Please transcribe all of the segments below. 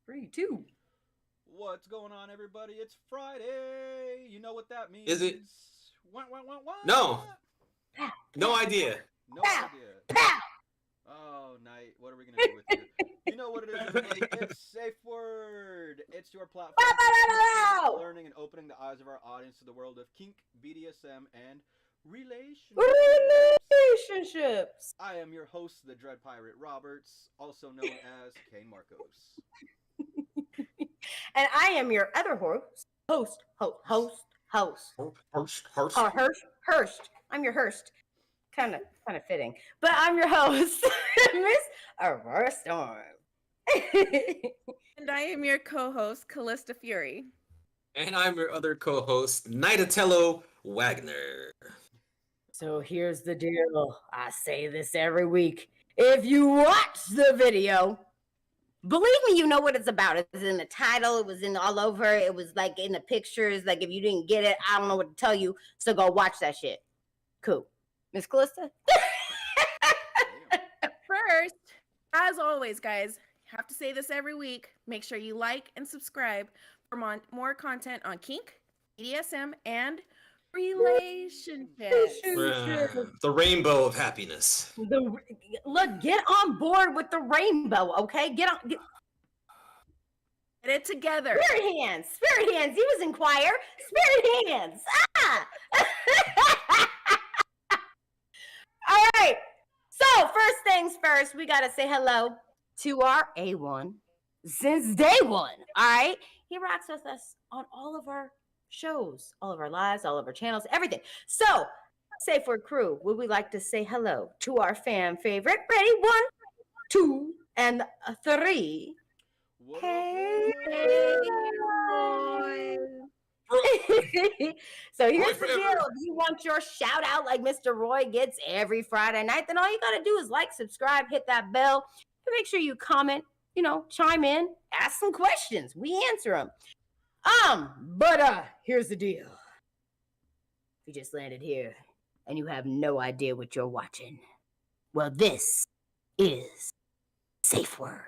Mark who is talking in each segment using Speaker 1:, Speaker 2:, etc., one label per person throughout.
Speaker 1: 3, 2.
Speaker 2: What's going on, everybody? It's Friday. You know what that means.
Speaker 3: Is it?
Speaker 2: What?
Speaker 3: No.
Speaker 1: Pow,
Speaker 3: No
Speaker 1: pow,
Speaker 3: idea.
Speaker 2: No
Speaker 1: pow,
Speaker 2: idea.
Speaker 1: pow.
Speaker 2: Oh, Night. What are we going to do with you? You know what it is, everybody. It's SafeWord. It's your platform
Speaker 1: Pow,
Speaker 2: for
Speaker 1: pow, pow, pow.
Speaker 2: learning and opening the eyes of our audience to the world of kink, BDSM, and relationships.
Speaker 1: Relationships.
Speaker 2: I am your host, the Dread Pirate Roberts, also known as Kane Marcos.
Speaker 1: And I am your other host. Host. Hurst. I'm your Hurst. Kind of fitting. But I'm your host, Miss Aurora Storm.
Speaker 4: And I am your co-host, Callista Fury.
Speaker 3: And I'm your other co-host, Nidatello Wagner.
Speaker 1: So here's the deal. I say this every week. If you watch the video, believe me, you know what it's about. It was in the title. It was in all over. It was like in the pictures. Like if you didn't get it, I don't know what to tell you. So go watch that shit. Cool. Miss Callista?
Speaker 4: First, as always, guys, have to say this every week. Make sure you like and subscribe for more content on kink, BDSM, and relationships.
Speaker 3: The rainbow of happiness.
Speaker 1: Look, get on board with the rainbow, okay? Get
Speaker 4: Get it together.
Speaker 1: Spirit hands. He was in choir. Spirit hands. Ah! All right. So first things first, we gotta say hello to our A1 since day one. All right, he rocks with us on all of our shows, all of our lives, all of our channels, everything. So, SafeWord crew, would we like to say hello to our fan favorite? Ready? 1, 2, and 3. Hey. So here's the deal. If you want your shout out like Mr. Roy gets every Friday night, then all you got to do is like, subscribe, hit that bell, and make sure you comment, chime in, ask some questions. We answer them. But here's the deal. If you just landed here and you have no idea what you're watching, well, this is SafeWord.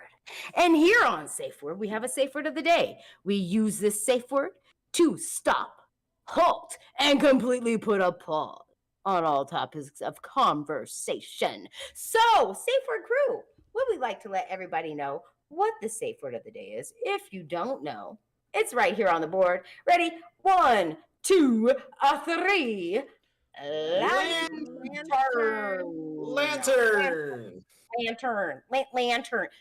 Speaker 1: And here on SafeWord, we have a safe word of the day. We use this safe word to stop, halt, and completely put a pause on all topics of conversation. So, SafeWord crew, would we like to let everybody know what the safe word of the day is? If you don't know, it's right here on the board. Ready? 1, 2, 3. Lantern.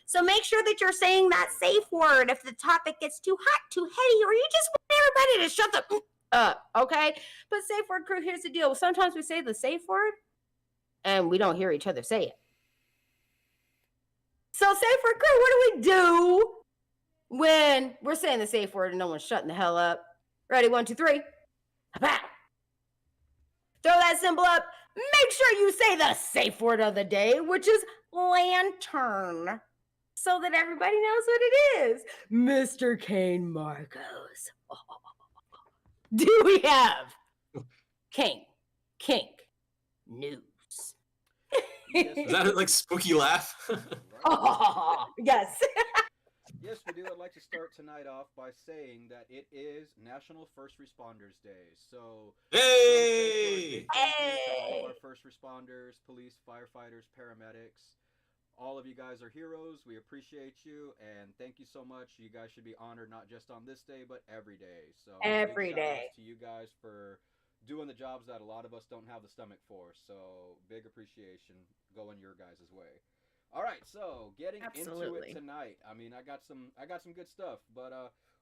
Speaker 1: So make sure that you're saying that safe word if the topic gets too hot, too heady, or you just want everybody to shut the up, okay? But safe word crew, here's the deal. Sometimes we say the safe word and we don't hear each other say it. So safe word crew, what do we do when we're saying the safe word and no one's shutting the hell up? Ready? 1, 2, 3. Pow. Throw that symbol up. Make sure you say the safe word of the day, which is lantern, so that everybody knows what it is. Mr. Kane Marcos. Do we have kink news?
Speaker 2: Yes,
Speaker 3: Is that a like spooky laugh?
Speaker 1: Yes.
Speaker 2: Yes, we do. I'd like to start tonight off by saying that it is National First Responders Day. So,
Speaker 3: Hey!
Speaker 2: all of our first responders, police, firefighters, paramedics, all of you guys are heroes. We appreciate you, and thank you so much. You guys should be honored not just on this day, but every day. So,
Speaker 1: every
Speaker 2: big
Speaker 1: day.
Speaker 2: shout-outs to you guys for doing the jobs that a lot of us don't have the stomach for. So, big appreciation going your guys' way. All right, so getting into it tonight. I mean, I got some good stuff, but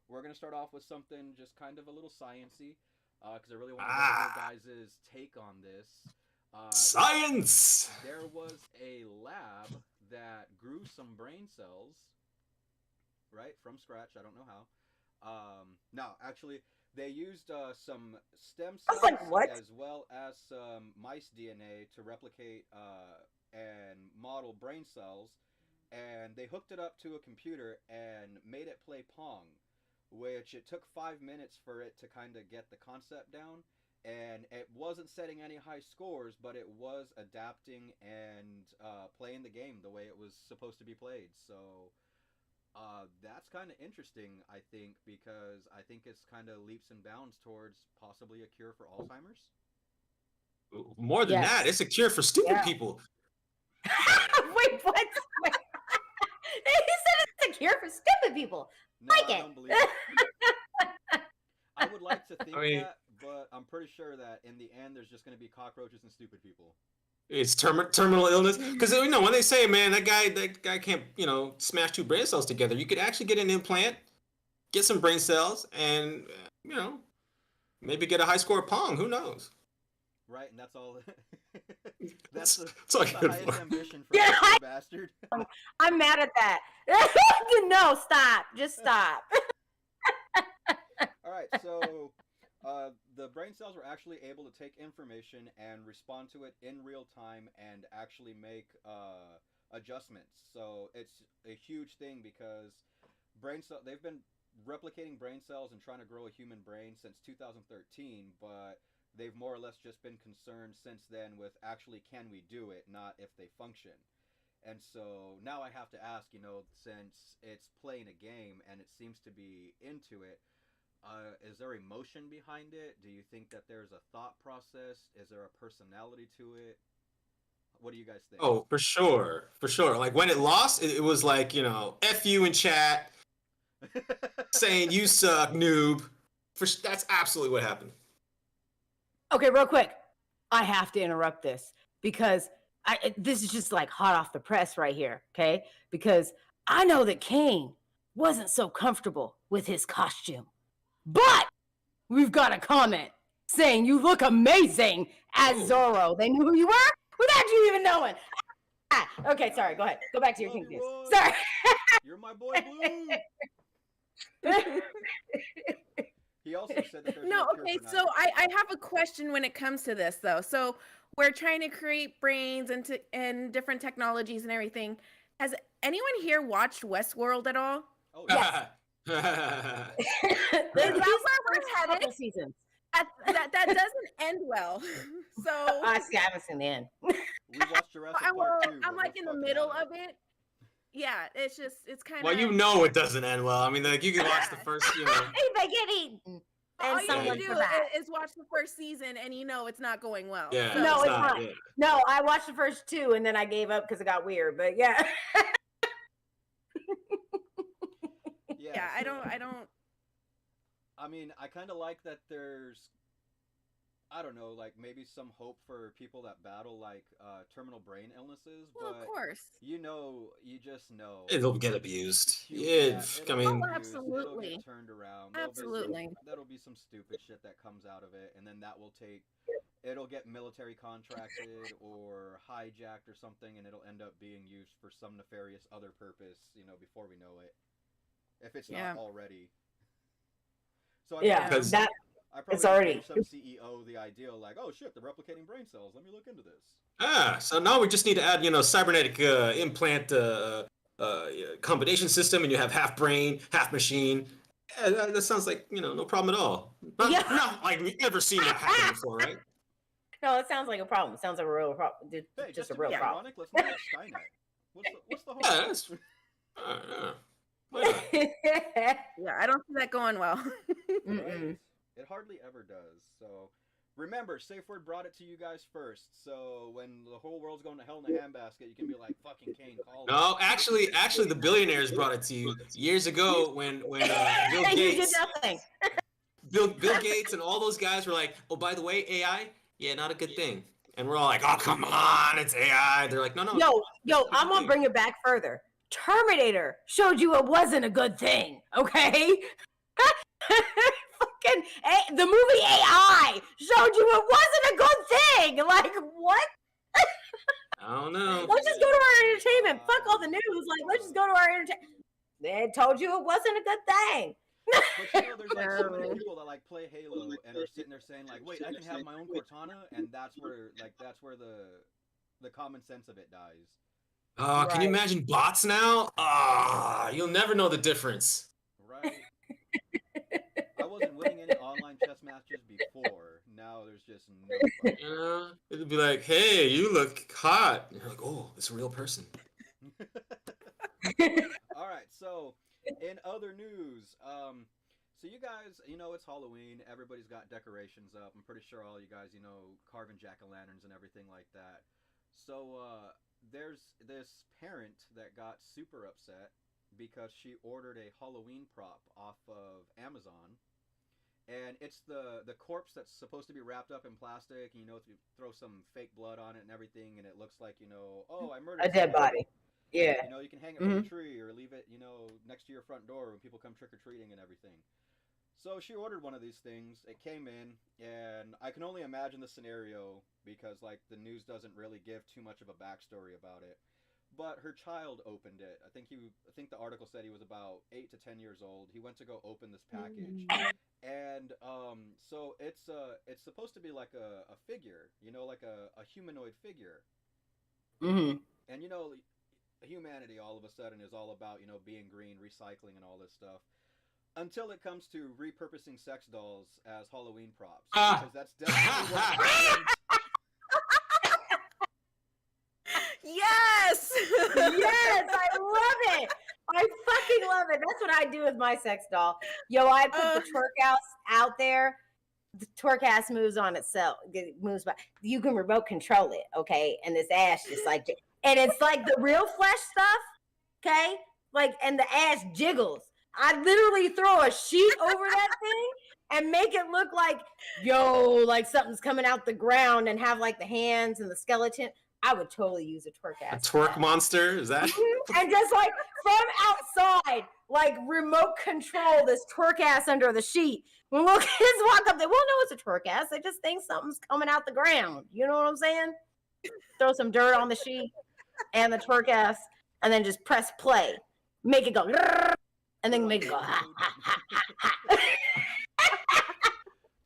Speaker 2: we're gonna start off with something just kind of a little sciency, because I really want to get your guys' take on this.
Speaker 3: Science.
Speaker 2: There was a lab that grew some brain cells, right, from scratch. I don't know how. No, actually, they used some stem cells as well as some mice DNA to replicate and model brain cells, and they hooked it up to a computer and made it play Pong, which it took 5 minutes for it to kind of get the concept down, and it wasn't setting any high scores, but it was adapting and playing the game the way it was supposed to be played. So That's kind of interesting, I think, because I think it's kind of leaps and bounds towards possibly a cure for Alzheimer's.
Speaker 3: More than that,
Speaker 1: Yes.
Speaker 3: it's a cure for stupid
Speaker 1: Yeah.
Speaker 3: people.
Speaker 1: Wait, what? Wait. He said it's a cure for stupid people.
Speaker 2: No,
Speaker 1: Like
Speaker 2: I
Speaker 1: it.
Speaker 2: don't believe it. I would like to think
Speaker 3: I mean,
Speaker 2: that, but I'm pretty sure that in the end, there's just going to be cockroaches and stupid people.
Speaker 3: it's terminal illness. Because when they say, man, that guy can't smash two brain cells together, you could actually get an implant, get some brain cells, and maybe get a high score at Pong. Who knows?
Speaker 2: Right, and that's all.
Speaker 3: That's
Speaker 2: that's
Speaker 3: all
Speaker 2: the
Speaker 3: I could
Speaker 2: highest
Speaker 3: for.
Speaker 2: ambition for
Speaker 1: Yeah,
Speaker 2: that bastard.
Speaker 1: I'm mad at that. No, stop. Just stop.
Speaker 2: All right, so the brain cells were actually able to take information and respond to it in real time and actually make adjustments. So it's a huge thing because they've been replicating brain cells and trying to grow a human brain since 2013, but they've more or less just been concerned since then with actually can we do it, not if they function. And so now I have to ask, since it's playing a game and it seems to be into it, is there emotion behind it? Do you think that there's a thought process? Is there a personality to it? What do you guys think?
Speaker 3: Oh, for sure, for sure. Like when it lost, it was like "f you" in chat, saying "you suck, noob." That's absolutely what happened.
Speaker 1: Okay, real quick. I have to interrupt this because this is just like hot off the press right here, okay? Because I know that Kane wasn't so comfortable with his costume. But we've got a comment saying you look amazing as Zorro. They knew who you were without you even knowing. Okay, sorry. Go ahead. Go back to your
Speaker 2: Love
Speaker 1: King
Speaker 2: you,
Speaker 1: news.
Speaker 2: Roy.
Speaker 1: Sorry.
Speaker 2: You're my boy Blue. He also said that there's
Speaker 4: No,
Speaker 2: cure
Speaker 4: okay,
Speaker 2: for
Speaker 4: so I have a question when it comes to this though. So we're trying to create brains and different technologies and everything. Has anyone here watched Westworld at all?
Speaker 2: Oh
Speaker 1: Yes.
Speaker 4: Is that
Speaker 1: At
Speaker 4: where
Speaker 1: least
Speaker 4: we're
Speaker 1: first
Speaker 4: headed?
Speaker 1: couple seasons.
Speaker 4: That doesn't end well. So
Speaker 1: I haven't seen the end.
Speaker 2: We watched Jurassic Park 2.
Speaker 4: I'm
Speaker 2: but
Speaker 4: like
Speaker 2: we're
Speaker 4: in the
Speaker 2: fucking
Speaker 4: middle
Speaker 2: at
Speaker 4: of it. Yeah, it's kind of.
Speaker 3: Well, it doesn't end well. I mean, like you can watch the first,
Speaker 1: They get eaten.
Speaker 4: All
Speaker 1: And
Speaker 4: you
Speaker 1: someone
Speaker 4: can do is watch the first season, and it's not going well.
Speaker 3: Yeah,
Speaker 4: So-
Speaker 1: No, it's
Speaker 3: not.
Speaker 1: not.
Speaker 3: Yeah.
Speaker 1: No, I watched the first two and then I gave up because it got weird. But yeah.
Speaker 4: Yeah, I don't.
Speaker 2: I mean, I kind of like that there's, I don't know, like maybe some hope for people that battle like terminal brain illnesses.
Speaker 4: Well,
Speaker 2: but
Speaker 4: of course.
Speaker 2: you just know.
Speaker 3: It'll get abused.
Speaker 2: Yeah,
Speaker 3: I mean,
Speaker 2: it'll
Speaker 4: absolutely.
Speaker 2: get turned around.
Speaker 4: Absolutely.
Speaker 2: That'll be some stupid shit that comes out of it, and then it'll get military contracted or hijacked or something, and it'll end up being used for some nefarious other purpose, before we know it. If it's not already. So
Speaker 1: Yeah,
Speaker 3: Because-
Speaker 1: that
Speaker 2: I probably
Speaker 1: it's already-
Speaker 2: gave some CEO the idea like, oh shit, they're replicating brain cells. Let me look into this.
Speaker 3: so now we just need to add, cybernetic implant combination system, and you have half brain, half machine. Yeah, that sounds like no problem at all. Not like we've never seen that happen before, right?
Speaker 1: no, it sounds like a problem. It sounds like a real problem.
Speaker 2: Hey,
Speaker 1: Just a
Speaker 2: to
Speaker 1: real
Speaker 2: be
Speaker 1: problem.
Speaker 2: ironic, let's make it Skynet. What's the whole?
Speaker 3: Yeah, that's. Yeah. Why not?
Speaker 4: Yeah, I don't see that going well.
Speaker 1: Mm-mm.
Speaker 2: It hardly ever does. So remember, SafeWord brought it to you guys first. So when the whole world's going to hell in a handbasket, you can be like, "Fucking Kane, call."
Speaker 3: No, actually, the billionaires brought it to you years ago when Bill
Speaker 1: You did
Speaker 3: Gates,
Speaker 1: nothing.
Speaker 3: Bill Gates, and all those guys were like, "Oh, by the way, AI, yeah, not a good thing." And we're all like, "Oh, come on, it's AI." They're like, "No, no."
Speaker 1: Yo, I'm gonna bring it back further. Terminator showed you it wasn't a good thing, okay? Fucking the movie AI showed you it wasn't a good thing. Like what?
Speaker 3: I don't know.
Speaker 1: Let's just go to our entertainment. Fuck all the news. Like let's just go to our entertainment. They told you it wasn't a good thing.
Speaker 2: But there's like so many people that like play Halo and are sitting there saying like, "Wait, I can have my own Cortana," and that's where the common sense of it dies.
Speaker 3: Can you imagine bots now? You'll never know the difference.
Speaker 2: Right. I wasn't winning any online chess matches before. Now there's just no fun.
Speaker 3: It'd be like, "Hey, you look hot." And you're like, "Oh, it's a real person."
Speaker 2: All All right. So, in other news, so you guys, it's Halloween. Everybody's got decorations up. I'm pretty sure all you guys, carving jack o' lanterns and everything like that. So, there's this parent that got super upset because she ordered a Halloween prop off of Amazon, and it's the corpse that's supposed to be wrapped up in plastic. You throw some fake blood on it and everything, and it looks like, oh, I murdered
Speaker 1: A dead
Speaker 2: somebody.
Speaker 1: body. Yeah.
Speaker 2: You can hang it from
Speaker 1: Hmm.
Speaker 2: a tree or leave it, next to your front door when people come trick or treating and everything. So she ordered one of these things. It came in, and I can only imagine the scenario because, like, the news doesn't really give too much of a backstory about it. But her child opened it. I think the article said he was about 8 to 10 years old. He went to go open this package, and so it's supposed to be like a figure, like a humanoid figure.
Speaker 1: Hmm.
Speaker 2: And humanity all of a sudden is all about being green, recycling, and all this stuff. Until it comes to repurposing sex dolls as Halloween props, because that's definitely what happened.
Speaker 4: Yes.
Speaker 1: Yes, I love it. I fucking love it. That's what I do with my sex doll. Yo, I put the twerk house out there. The twerk ass moves on itself. It moves by. You can remote control it, okay? And this ass just like, and it's like the real flesh stuff, okay? Like, and the ass jiggles. I literally throw a sheet over that thing and make it look like, yo, like something's coming out the ground and have like the hands and the skeleton. I would totally use a twerk
Speaker 3: A
Speaker 1: ass.
Speaker 3: twerk monster? Is that?
Speaker 1: And just like from outside, like remote control this twerk ass under the sheet. When little kids walk up, they won't know it's a twerk ass. They just think something's coming out the ground. You know what I'm saying? Throw some dirt on the sheet and the twerk ass, and then just press play. Make it go, and then make it go, ha, ha, ha, ha, ha.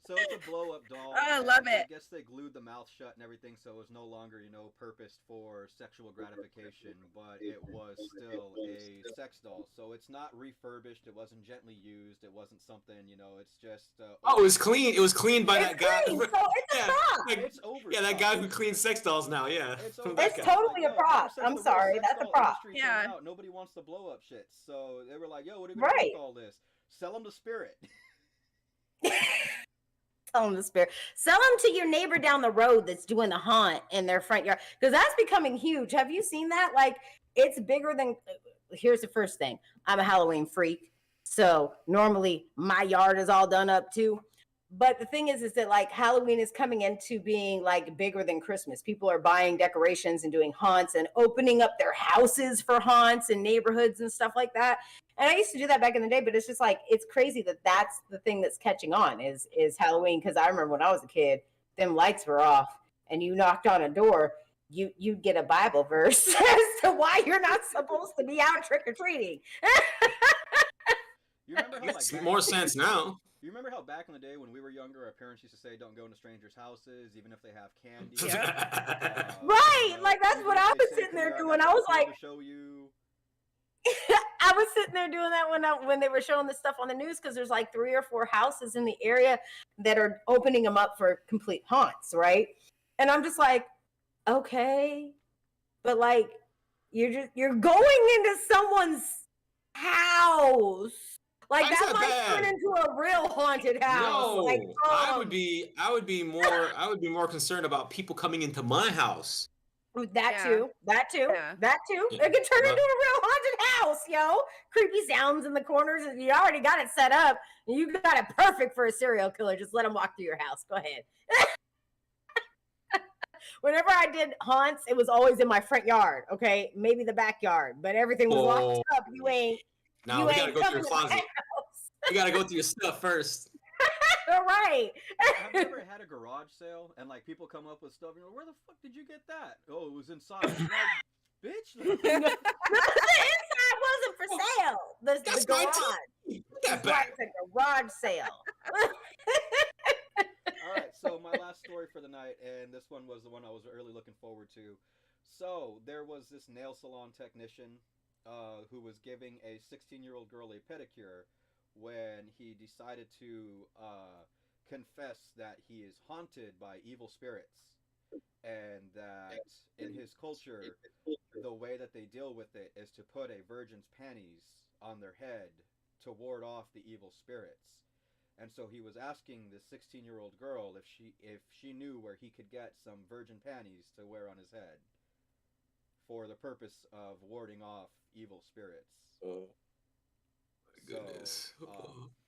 Speaker 2: So it's a blow up doll.
Speaker 4: I
Speaker 2: and
Speaker 4: love
Speaker 2: I
Speaker 4: it.
Speaker 2: guess they glued the mouth shut and everything, so it was no longer, purposed for sexual gratification, but it was still a sex doll. So it's not refurbished. It wasn't gently used. It wasn't something, it's just.
Speaker 3: Oh, it was clean. It was cleaned by
Speaker 1: It's
Speaker 3: that guy.
Speaker 1: clean, so it's a
Speaker 3: Yeah,
Speaker 1: prop.
Speaker 3: like,
Speaker 2: It's over.
Speaker 3: yeah, that guy who cleans sex dolls now. Yeah,
Speaker 2: It's
Speaker 3: That
Speaker 2: over.
Speaker 3: guy.
Speaker 1: It's totally a prop. I'm sorry, that's a prop.
Speaker 4: Yeah.
Speaker 2: Out, nobody wants the blow up shit. So they were like, "Yo, what are we gonna do
Speaker 1: Right.
Speaker 2: with all this? Sell them to Spirit."
Speaker 1: Sell them the spirit. Sell them to your neighbor down the road that's doing the haunt in their front yard, because that's becoming huge. Have you seen that? Like, it's bigger than. Here's the first thing. I'm a Halloween freak, so normally my yard is all done up too. But the thing is that like Halloween is coming into being like bigger than Christmas. People are buying decorations and doing haunts and opening up their houses for haunts and neighborhoods and stuff like that. And I used to do that back in the day, but it's just like it's crazy that that's the thing that's catching on is Halloween. Because I remember when I was a kid, them lights were off, and you knocked on a door, you'd get a Bible verse as to why you're not supposed to be out trick or treating.
Speaker 2: You remember how
Speaker 3: Makes
Speaker 2: back
Speaker 3: more
Speaker 2: in the
Speaker 3: sense
Speaker 2: day-
Speaker 3: now.
Speaker 2: You remember how back in the day when we were younger, our parents used to say, "Don't go into strangers' houses, even if they have candy."
Speaker 4: Yeah.
Speaker 1: Right, like, that's
Speaker 2: even
Speaker 1: what
Speaker 2: if
Speaker 1: I
Speaker 2: they
Speaker 1: was
Speaker 2: say,
Speaker 1: sitting
Speaker 2: "Come
Speaker 1: there
Speaker 2: here, I
Speaker 1: doing.
Speaker 2: got
Speaker 1: I was
Speaker 2: something
Speaker 1: like,
Speaker 2: to show you."
Speaker 1: I was sitting there doing that when they were showing this stuff on the news, because there's like 3 or 4 houses in the area that are opening them up for complete haunts, right? And I'm just like, okay, but like you're going into someone's house. Like
Speaker 3: Why is
Speaker 1: that
Speaker 3: that
Speaker 1: might turn
Speaker 3: bad?
Speaker 1: into a real haunted house.
Speaker 3: No,
Speaker 1: Like,
Speaker 3: I would be more concerned about people coming into my house.
Speaker 1: that
Speaker 4: Yeah.
Speaker 1: too. That too.
Speaker 4: Yeah.
Speaker 1: That too.
Speaker 3: Yeah.
Speaker 1: It could turn
Speaker 3: But-
Speaker 1: into a real haunted house, yo. Creepy sounds in the corners. You already got it set up. You got it perfect for a serial killer. Just let him walk through your house. Go ahead. Whenever I did haunts, it was always in my front yard. Okay, maybe the backyard, but everything was locked up. You ain't.
Speaker 3: Now
Speaker 1: you
Speaker 3: we gotta
Speaker 1: ain't
Speaker 3: go through
Speaker 1: coming
Speaker 3: your
Speaker 1: to my
Speaker 3: closet.
Speaker 1: house.
Speaker 3: You gotta go through your stuff first.
Speaker 1: All right.
Speaker 2: Have you ever had a garage sale and like people come up with stuff and you're like, "Where the fuck did you get that?" "Oh, it was inside." You're like, bitch.
Speaker 1: The inside wasn't for sale. The
Speaker 3: That's
Speaker 1: garage.
Speaker 3: my team. Put that
Speaker 1: That's right,
Speaker 3: back.
Speaker 1: it's a garage sale.
Speaker 2: All right, so my last story for the night, and this one was the one I was really looking forward to. So there was this nail salon technician who was giving a 16-year-old girl a pedicure when he decided to confess that he is haunted by evil spirits. and that in his culture, the way that they deal with it is to put a virgin's panties on their head to ward off the evil spirits. And so he was asking this 16-year-old girl if she knew where he could get some virgin panties to wear on his head for the purpose of warding off evil spirits.
Speaker 3: Oh my
Speaker 2: So,
Speaker 3: goodness.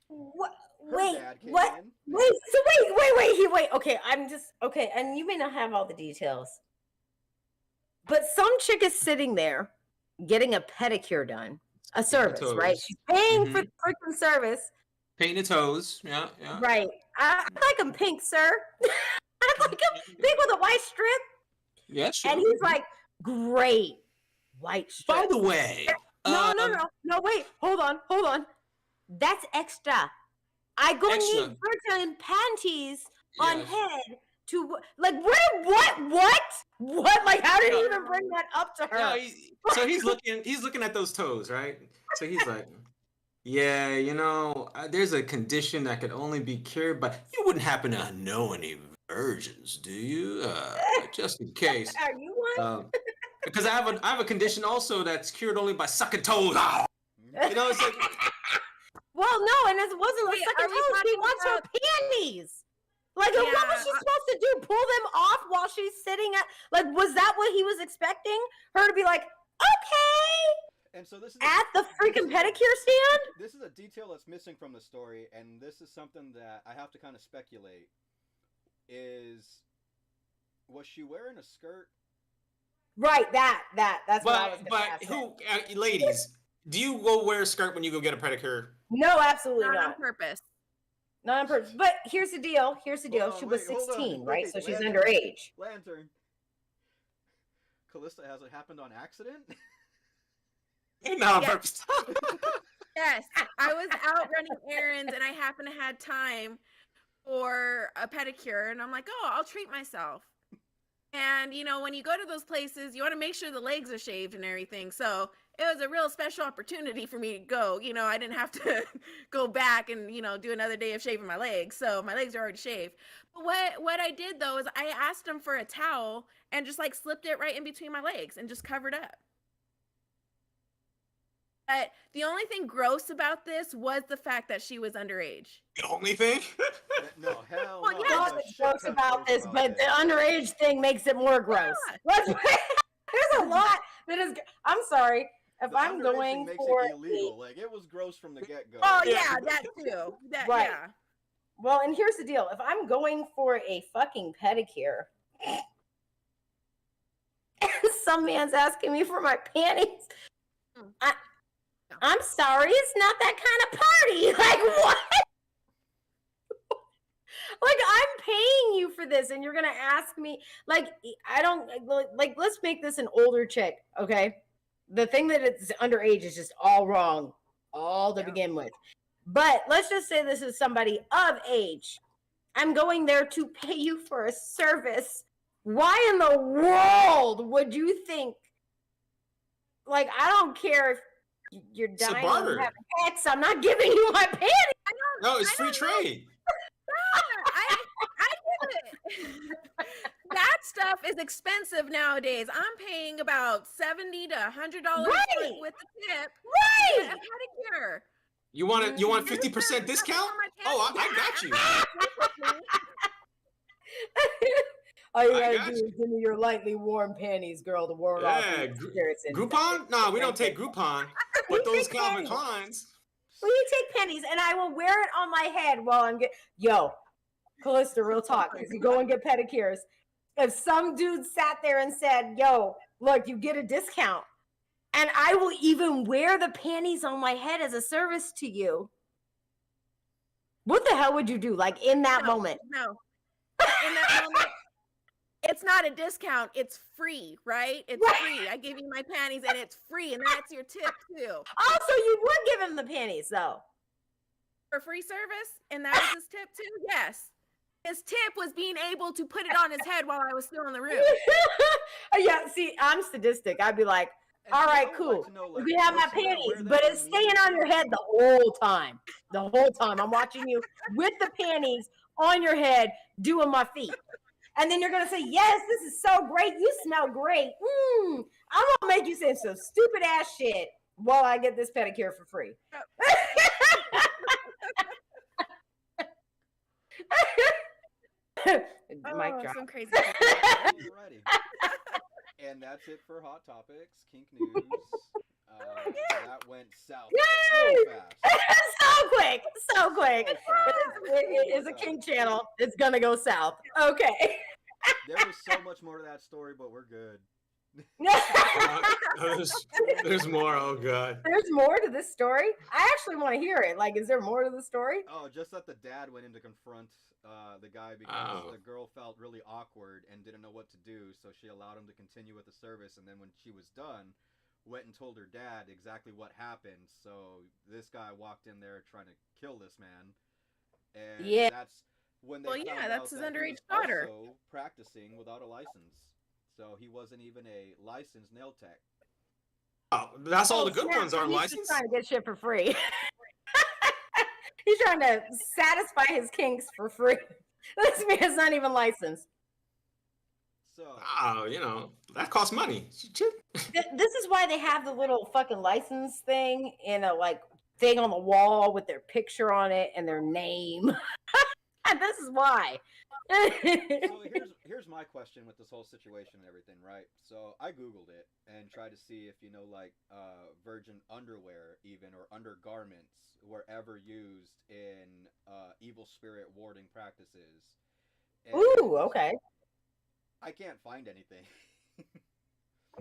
Speaker 1: What?
Speaker 2: her
Speaker 1: Wait,
Speaker 2: dad came
Speaker 1: what?
Speaker 2: in.
Speaker 1: Wait, so wait. Okay, I'm just okay, and you may not have all the details, but some chick is sitting there getting a pedicure done, a service, right?
Speaker 3: toes.
Speaker 1: She's paying for
Speaker 3: Mhm.
Speaker 1: the freaking service,
Speaker 3: Painting the toes. Yeah, yeah.
Speaker 1: right? I like them pink, sir. I like them pink with a white strip,
Speaker 3: Yeah, sure.
Speaker 1: and he's like, great, white strip.
Speaker 3: By the way,
Speaker 1: No, wait, hold on. That's extra. I gonna
Speaker 3: Extra.
Speaker 1: need virgin panties on
Speaker 3: Yes.
Speaker 1: head to like what? Like, how did he even bring that up to her?
Speaker 3: No, so he's looking at those toes, right? So he's like, yeah, there's a condition that could only be cured by. You wouldn't happen to know any virgins, do you? Just in case.
Speaker 1: Are you one?
Speaker 3: Because I have a condition also that's cured only by sucking toes. Oh! It's like,
Speaker 1: Well, no, and it wasn't a
Speaker 4: Wait,
Speaker 1: second
Speaker 4: are we
Speaker 1: toes. He
Speaker 4: talking
Speaker 1: wants her
Speaker 4: about-
Speaker 1: panties. Like, what
Speaker 4: Yeah,
Speaker 1: was she supposed to do? Pull them off while she's sitting at? Like, was that what he was expecting her to be like? Okay,
Speaker 2: And so this is
Speaker 1: at the freaking pedicure stand.
Speaker 2: This is a detail that's missing from the story, and this is something that I have to kind of speculate. Was she wearing a skirt?
Speaker 1: Right, that's what I was
Speaker 3: but
Speaker 1: gonna ask.
Speaker 3: who, ladies, do you go wear a skirt when you go get a pedicure?
Speaker 1: No, absolutely
Speaker 4: Not on
Speaker 1: not.
Speaker 4: purpose.
Speaker 1: Not on purpose. But here's the deal.
Speaker 2: Hold
Speaker 1: She
Speaker 2: on,
Speaker 1: was
Speaker 2: wait, hold on,
Speaker 1: 16, right?
Speaker 2: wait,
Speaker 1: So she's
Speaker 2: Lantern.
Speaker 1: underage.
Speaker 2: Lantern. Callista, has it happened on accident?
Speaker 3: Not on
Speaker 4: Yeah.
Speaker 3: purpose.
Speaker 4: Yes, I was out running errands and I happened to had time for a pedicure, and I'm like, oh, I'll treat myself. And when you go to those places, you want to make sure the legs are shaved and everything. So it was a real special opportunity for me to go. I didn't have to go back and do another day of shaving my legs. So my legs are already shaved. But what I did though is I asked him for a towel and just like slipped it right in between my legs and just covered up. But the only thing gross about this was the fact that she was underage.
Speaker 3: The only thing?
Speaker 2: No, hell
Speaker 4: Well,
Speaker 2: no.
Speaker 4: yeah,
Speaker 2: There's
Speaker 1: All
Speaker 2: a
Speaker 1: that's
Speaker 2: shit
Speaker 1: gross
Speaker 2: ton
Speaker 1: about
Speaker 2: gross
Speaker 1: this, but the
Speaker 2: this.
Speaker 1: underage thing makes it more gross.
Speaker 4: Yeah.
Speaker 1: There's a lot that is. I'm sorry. If
Speaker 2: The
Speaker 1: I'm
Speaker 2: underage
Speaker 1: going
Speaker 2: thing makes
Speaker 1: for
Speaker 2: it illegal. Like, it was gross from the get-go.
Speaker 4: Oh
Speaker 3: Yeah.
Speaker 4: yeah, that too.
Speaker 1: Right.
Speaker 4: Yeah.
Speaker 1: well, and here's the deal: if I'm going for a fucking pedicure, some man's asking me for my panties. I'm sorry, it's not that kind of party. Like, what? Like, I'm paying you for this, and you're gonna ask me, like, I don't like. Let's make this an older chick, okay? The thing that it's underage is just all wrong, all to
Speaker 4: Yeah.
Speaker 1: begin with. But let's just say this is somebody of age. I'm going there to pay you for a service. Why in the world would you think? Like, I don't care if you're
Speaker 3: a
Speaker 1: dying
Speaker 3: barter.
Speaker 1: of having sex. I'm not giving you my panties.
Speaker 3: No, it's
Speaker 4: I
Speaker 3: free
Speaker 4: don't know.
Speaker 3: trade.
Speaker 4: I get it. That stuff is expensive nowadays. I'm paying about $70 to $100
Speaker 1: Right.
Speaker 4: with the tip.
Speaker 1: Right.
Speaker 4: A pedicure.
Speaker 3: You want 50%
Speaker 4: Understand?
Speaker 3: discount?
Speaker 4: For my
Speaker 3: Oh, I
Speaker 4: panties.
Speaker 3: got you.
Speaker 1: All you
Speaker 3: I
Speaker 1: gotta
Speaker 3: got
Speaker 1: do
Speaker 3: you.
Speaker 1: is give me your lightly warm panties, girl, to ward off
Speaker 3: Yeah,
Speaker 1: these spirits. and
Speaker 3: Groupon? No, we don't take Groupon. But those
Speaker 1: take
Speaker 3: Calvin
Speaker 1: panties.
Speaker 3: Kleins.
Speaker 1: Will you take pennies and I will wear it on my head while I'm Yo, Callista, real talk. If you go and get pedicures, if some dude sat there and said, yo, look, you get a discount, and I will even wear the panties on my head as a service to you, what the hell would you do? Like, in that moment?
Speaker 4: No. In that moment, it's not a discount. It's free, right? It's
Speaker 1: Right.
Speaker 4: free. I give you my panties and it's free, and that's your tip too.
Speaker 1: Also, you would give him the panties, though.
Speaker 4: For free service, and that was his tip too. Yes, his tip was being able to put it on his head while I was still in the room.
Speaker 1: Yeah, see, I'm sadistic. I'd be like,
Speaker 2: And
Speaker 1: all
Speaker 2: see,
Speaker 1: right,
Speaker 2: I would
Speaker 1: cool.
Speaker 2: like to know,
Speaker 1: You
Speaker 2: like,
Speaker 1: can have my
Speaker 2: was he gonna wear
Speaker 1: panties,
Speaker 2: that
Speaker 1: but
Speaker 2: for
Speaker 1: it's
Speaker 2: me?
Speaker 1: staying on your head the whole time. The whole time. I'm watching you with the panties on your head doing my feet. And then you're gonna say, yes, this is so great. You smell great. I'm gonna make you say some stupid ass shit while I get this pedicure for free. Mic drop.
Speaker 4: Some crazy.
Speaker 2: Alrighty. And that's it for Hot Topics, Kink News. That went south
Speaker 1: Yay!
Speaker 2: so fast.
Speaker 1: So quick. So quick.
Speaker 2: So fast.
Speaker 1: It is a kink channel. It's gonna go south. Okay.
Speaker 2: There was so much more to that story, but we're good.
Speaker 3: There's more. Oh god.
Speaker 1: There's more to this story. I actually want to hear it. Like, is there more to the story?
Speaker 2: Oh, just that the dad went in to confront the guy because the girl felt really awkward and didn't know what to do, so she allowed him to continue with the service, and then when she was done, went and told her dad exactly what happened. So this guy walked in there trying to kill this man, and that's when they found out
Speaker 4: that's his
Speaker 2: that
Speaker 4: underage
Speaker 2: he was
Speaker 4: daughter.
Speaker 2: also practicing without a license, so he wasn't even a licensed nail tech.
Speaker 3: Oh, that's all the good
Speaker 1: snap.
Speaker 3: ones aren't
Speaker 1: He's
Speaker 3: licensed.
Speaker 1: just trying to get shit for free. He's trying to satisfy his kinks for free. This man's not even licensed.
Speaker 2: So
Speaker 3: Oh, that costs money.
Speaker 1: This is why they have the little fucking license thing in a like thing on the wall with their picture on it and their name. And this is why.
Speaker 2: So here's my question with this whole situation and everything, right? So I googled it and tried to see if virgin underwear even or undergarments were ever used in evil spirit warding practices. And
Speaker 1: Ooh, okay.
Speaker 2: I can't find anything.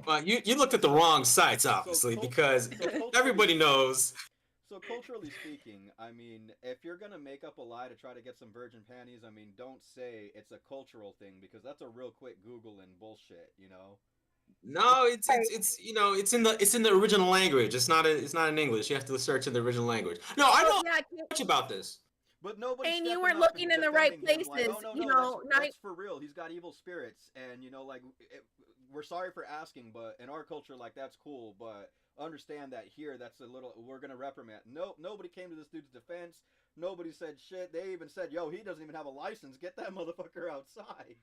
Speaker 3: Well, you looked at the wrong sites, obviously, because everybody knows.
Speaker 2: So culturally speaking, I mean, if you're gonna make up a lie to try to get some virgin panties, I mean, don't say it's a cultural thing because that's a real quick Google and bullshit,
Speaker 3: No, it's in the original language. It's not in English. You have to search in the original language. No, I know much about this.
Speaker 2: But nobody.
Speaker 4: And you weren't looking in the right
Speaker 2: defending him,
Speaker 4: places,
Speaker 2: That's for real. He's got evil spirits, and we're sorry for asking, but in our culture, like that's cool. But understand that here, we're gonna reprimand. Nope, nobody came to this dude's defense. Nobody said shit. They even said, "Yo, he doesn't even have a license. Get that motherfucker outside."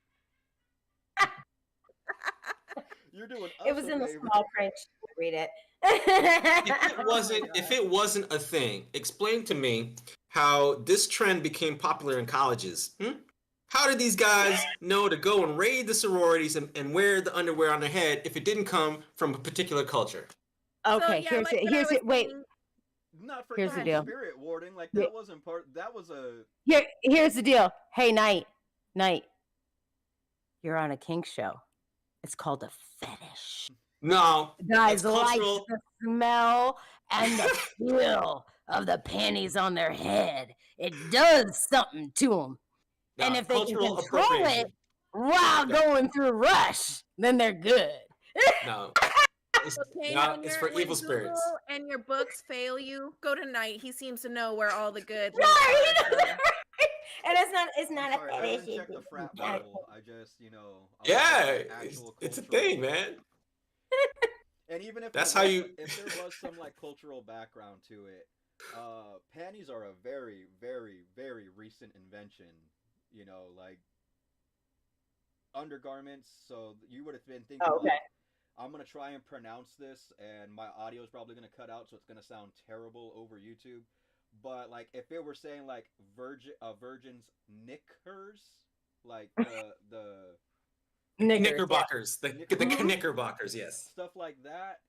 Speaker 2: You're doing.
Speaker 1: It was in the small print. Read it.
Speaker 3: If it wasn't a thing, explain to me how this trend became popular in colleges. How did these guys know to go and raid the sororities and wear the underwear on their head if it didn't come from a particular culture?
Speaker 1: Okay,
Speaker 4: So,
Speaker 1: here's it. Wait,
Speaker 2: Not for
Speaker 1: here's the deal.
Speaker 2: Spirit warding, like that wasn't part. That was a.
Speaker 1: Here's the deal. Hey, Night, you're on a kink show. It's called a fetish.
Speaker 3: No,
Speaker 1: Guys
Speaker 3: that's
Speaker 1: like
Speaker 3: cultural.
Speaker 1: the smell and the feel of the panties on their head. It does something to them.
Speaker 3: No,
Speaker 1: And if they can
Speaker 3: cultural
Speaker 1: control
Speaker 3: appropriation.
Speaker 1: it while going through rush, then they're good.
Speaker 3: No, it's
Speaker 4: When
Speaker 3: for
Speaker 4: when
Speaker 3: evil spirits.
Speaker 4: Google and your books fail you, go to Night. He seems to know where all the good.
Speaker 1: Right. And it's not
Speaker 2: Sorry,
Speaker 1: a
Speaker 2: I
Speaker 1: fetish.
Speaker 2: didn't check the frat Bible. I just,
Speaker 3: Yeah,
Speaker 2: actual
Speaker 3: it's a
Speaker 2: cultural-
Speaker 3: thing, man.
Speaker 2: And even if
Speaker 3: That's
Speaker 2: there
Speaker 3: how
Speaker 2: was-
Speaker 3: you-
Speaker 2: if there was some like cultural background to it, panties are a very, very, very recent invention. Like undergarments. So you would have been thinking,
Speaker 1: Oh, okay.
Speaker 2: like, I'm gonna try and pronounce this, and my audio is probably gonna cut out, so it's gonna sound terrible over YouTube. But like, if it were saying like virgin's knickers, like the
Speaker 3: Knickerbockers, the
Speaker 2: Knickerbockers.
Speaker 3: Knickerbockers, yes.
Speaker 2: stuff like that,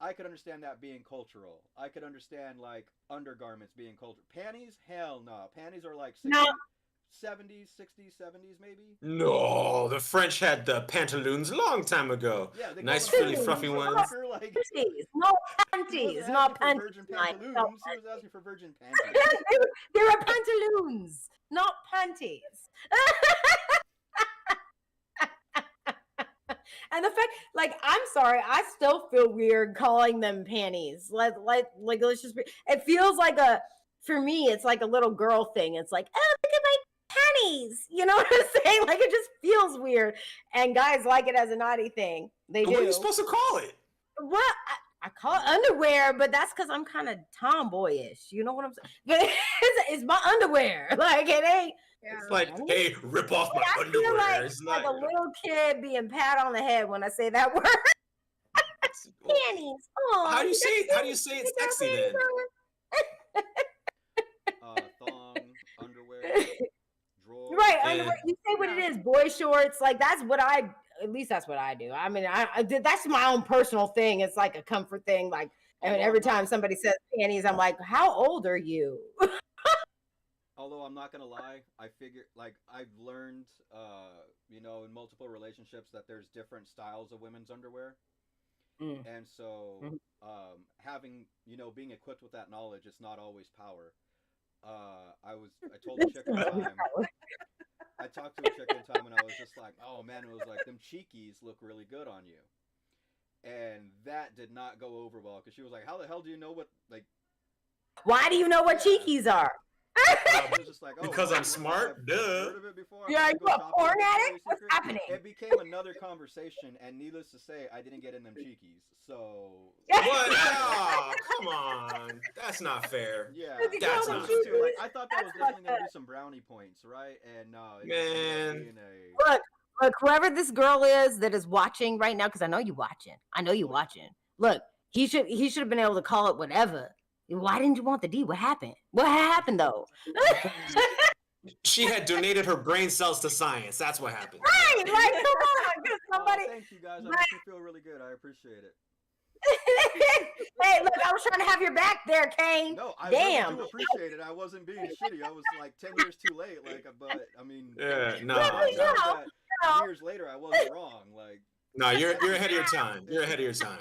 Speaker 2: I could understand that being cultural. I could understand like undergarments being cultural. Panties, hell no. Panties are like 60s,
Speaker 1: No.
Speaker 2: 70s, 60s, 70s maybe.
Speaker 3: No, the French had the pantaloons a long time ago.
Speaker 2: Yeah, they
Speaker 3: Nice,
Speaker 2: call them
Speaker 3: really fluffy
Speaker 2: pantaloons,
Speaker 3: ones.
Speaker 2: motherfucker, like,
Speaker 1: Panties, no
Speaker 2: he
Speaker 1: panties,
Speaker 2: wasn't
Speaker 1: not
Speaker 2: asking for
Speaker 1: panties.
Speaker 2: virgin
Speaker 1: Mike,
Speaker 2: pantaloons.
Speaker 1: no
Speaker 2: He was asking for virgin panties.
Speaker 1: they were pantaloons, not panties. And the fact, like, I'm sorry, I still feel weird calling them panties. Like, let's just be. It feels like for me, it's like a little girl thing. It's like, oh, look at my panties. You know what I'm saying? Like, it just feels weird. And guys like it as a naughty thing. They do.
Speaker 3: What are you supposed to call it?
Speaker 1: Well, I call it underwear, but that's because I'm kind of tomboyish. You know what I'm saying? But it's my underwear. Like, it ain't.
Speaker 3: It's like, hey, rip off my
Speaker 1: I feel
Speaker 3: underwear.
Speaker 1: like,
Speaker 3: It's
Speaker 1: like
Speaker 3: not,
Speaker 1: a little kid being pat on the head when I say that word. Panties. Oh,
Speaker 3: how do you say it? How do you say it's sexy then?
Speaker 2: Thong, underwear, drawers.
Speaker 1: Right,
Speaker 3: Yeah.
Speaker 1: underwear. You say what it is, boy shorts. Like that's what I. At least that's what I do. I mean, I did. That's my own personal thing. It's like a comfort thing. Like, and every time somebody says panties, I'm like, how old are you?
Speaker 2: Although I'm not gonna lie, I figure like I've learned, in multiple relationships that there's different styles of women's underwear, and so having being equipped with that knowledge, it's not always power. I told a chick one time. I talked to a chick one time, and I was just like, "Oh man," it was like them cheekies look really good on you, and that did not go over well because she was like, "How the hell do you know what like?"
Speaker 1: Why do you know what cheekies are?
Speaker 2: I was just like,
Speaker 3: because I'm smart.
Speaker 2: I've
Speaker 3: Duh.
Speaker 2: heard of it before.
Speaker 1: Yeah, you a porn addict? What's happening?
Speaker 2: It became another conversation, and needless to say, I didn't get in them cheekies. So
Speaker 3: What? Oh, come on. That's not fair.
Speaker 2: yeah,
Speaker 3: That's not
Speaker 2: too.
Speaker 3: fair.
Speaker 2: Like, I thought that was definitely gonna be some brownie points, right? And no, it ended up being
Speaker 1: Look, whoever this girl is that is watching right now, because I know you watching. I know you watching. Look, he should have been able to call it whatever. Why didn't you want the D? What happened? What happened though?
Speaker 3: She had donated her brain cells to science. That's what happened.
Speaker 1: Right, like come on, because somebody.
Speaker 2: thank you guys. That makes me feel really good. I appreciate it.
Speaker 1: Hey, look, I was trying to have your back there, Kane.
Speaker 2: No, I
Speaker 1: Damn.
Speaker 2: really do appreciate it. I wasn't being shitty. I was like 10 years too late. Like, but I mean,
Speaker 3: Yeah, no.
Speaker 2: years later, I wasn't wrong. Like,
Speaker 3: No, you're ahead of your time. You're ahead of your time.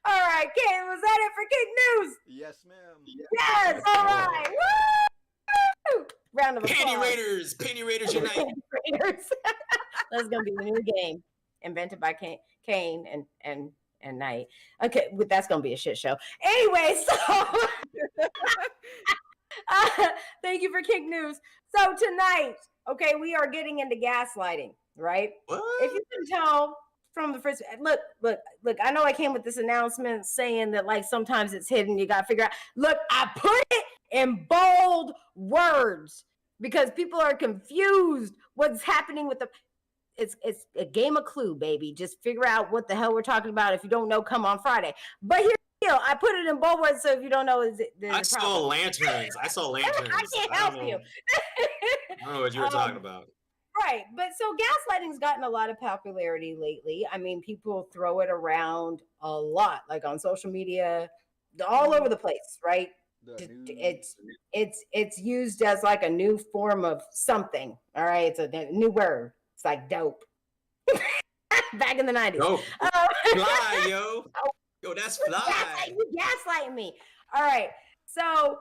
Speaker 1: All right, Kane, was that it for Kick News?
Speaker 2: yes, ma'am.
Speaker 1: Yes, all right. Woo! Round of applause.
Speaker 3: Panty Raiders unite.
Speaker 1: Panty Raiders. That's gonna be a new game invented by Kane and Knight. Okay, that's gonna be a shit show. Anyway, so thank you for Kick News. So tonight, okay, we are getting into gaslighting, right?
Speaker 3: What?
Speaker 1: If you can tell from the first look, I know I came with this announcement saying that like sometimes it's hidden, you gotta figure out. Look, I put it in bold words because people are confused what's happening with the it's a game of Clue, baby. Just figure out what the hell we're talking about. If you don't know, come on Friday. But here's the deal. I put it in bold words, so if you don't know,
Speaker 3: I saw lanterns. I
Speaker 1: can't help you.
Speaker 3: I don't know what you were talking about.
Speaker 1: Right. But so gaslighting's gotten a lot of popularity lately. I mean, people throw it around a lot, like on social media, all over the place, right? It's used as like a new form of something. All right. It's a new word. It's like dope. Back in the 90s.
Speaker 3: Dope. Fly, yo. Yo, that's fly.
Speaker 1: You gaslighting me. All right. So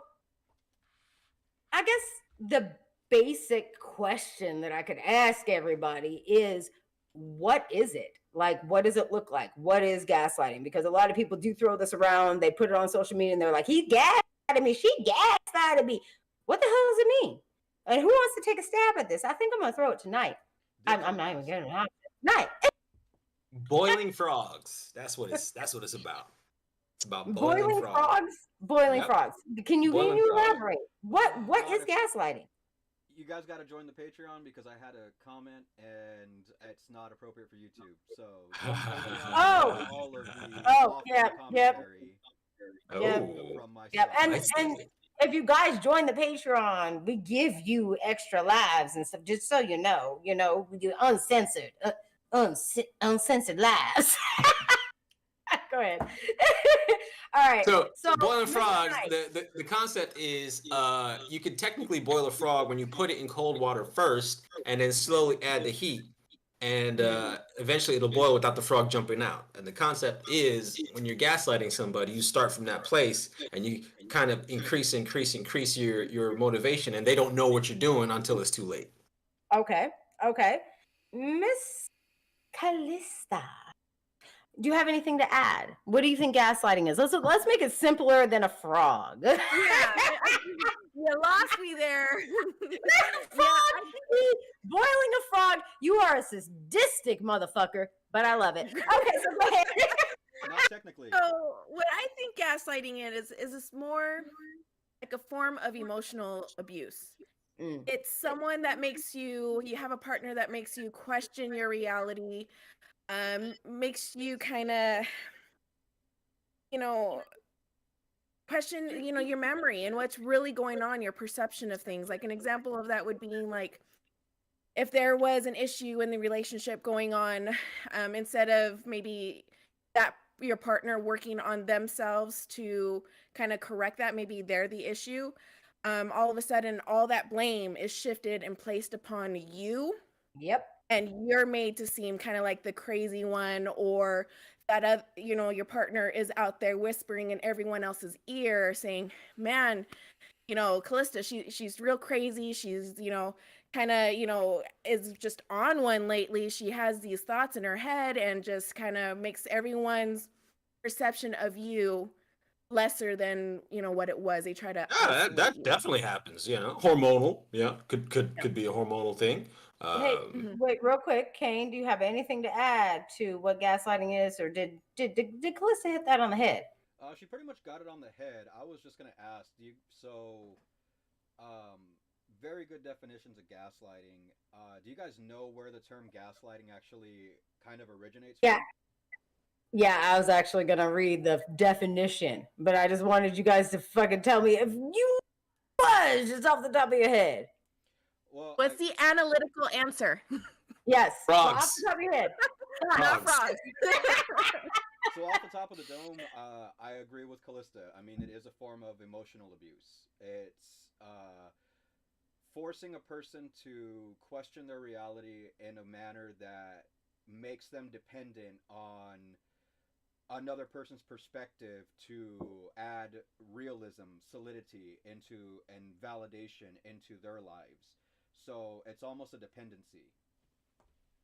Speaker 1: I guess the basic question that I could ask everybody is, what is it? Like, what does it look like? What is gaslighting? Because a lot of people do throw this around. They put it on social media and they're like, he gaslighted me. She gaslighted me. What the hell does it mean? And who wants to take a stab at this? I think I'm going to throw it tonight. I'm not even getting it out. Night.
Speaker 3: Boiling frogs. That's what it's about. It's about
Speaker 1: boiling frogs. Boiling frogs. Can you elaborate? What is gaslighting?
Speaker 2: You guys got to join the Patreon because I had a comment and it's not appropriate for YouTube. So all of the commentary from myself.
Speaker 1: And if you guys join the Patreon, we give you extra lives and stuff. Just so you know, we do uncensored lives. Go ahead. All right.
Speaker 3: So boiling frogs, the concept is you can technically boil a frog when you put it in cold water first and then slowly add the heat. And eventually it'll boil without the frog jumping out. And the concept is when you're gaslighting somebody, you start from that place and you kind of increase your motivation, and they don't know what you're doing until it's too late.
Speaker 1: Okay. Miss Callista, do you have anything to add? What do you think gaslighting is? Let's make it simpler than a frog.
Speaker 4: Yeah, you lost me there.
Speaker 1: Boiling a frog. You are a sadistic motherfucker, but I love it. Okay, so go ahead.
Speaker 2: Not technically.
Speaker 4: So what I think gaslighting is this more like a form of emotional abuse. It's someone that makes you have a partner that makes you question your reality, makes you kind of, you know, question, your memory and what's really going on, your perception of things. Like an example of that would be like if there was an issue in the relationship going on, instead of maybe that your partner working on themselves to kind of correct that, maybe they're the issue. All of a sudden, all that blame is shifted and placed upon you.
Speaker 1: Yep.
Speaker 4: And you're made to seem kind of like the crazy one, or that your partner is out there whispering in everyone else's ear saying, man, Callista, she's real crazy. She's, kind of, is just on one lately. She has these thoughts in her head and just kind of makes everyone's perception of you lesser than, what it was. They try to
Speaker 3: Yeah,
Speaker 4: isolate
Speaker 3: that
Speaker 4: you.
Speaker 3: definitely happens. Hormonal. Yeah, could
Speaker 1: Yeah.
Speaker 3: could be a hormonal thing.
Speaker 1: Hey, wait, real quick, Kane, do you have anything to add to what gaslighting is, or did Calista hit that on the head?
Speaker 2: She pretty much got it on the head. I was just gonna ask, um, very good definitions of gaslighting. Do you guys know where the term gaslighting actually kind of originates
Speaker 1: Yeah.
Speaker 2: from?
Speaker 1: Yeah, I was actually gonna read the definition, but I just wanted you guys to fucking tell me if you was just off the top of your head.
Speaker 2: Well,
Speaker 4: What's the analytical answer?
Speaker 1: Yes, so off
Speaker 3: Frogs.
Speaker 1: the top of your head.
Speaker 4: Not
Speaker 3: Frogs.
Speaker 4: frogs.
Speaker 2: so off the top of the dome, I agree with Callista. I mean, it is a form of emotional abuse. It's forcing a person to question their reality in a manner that makes them dependent on another person's perspective to add realism, solidity into and validation into their lives. So it's almost a dependency.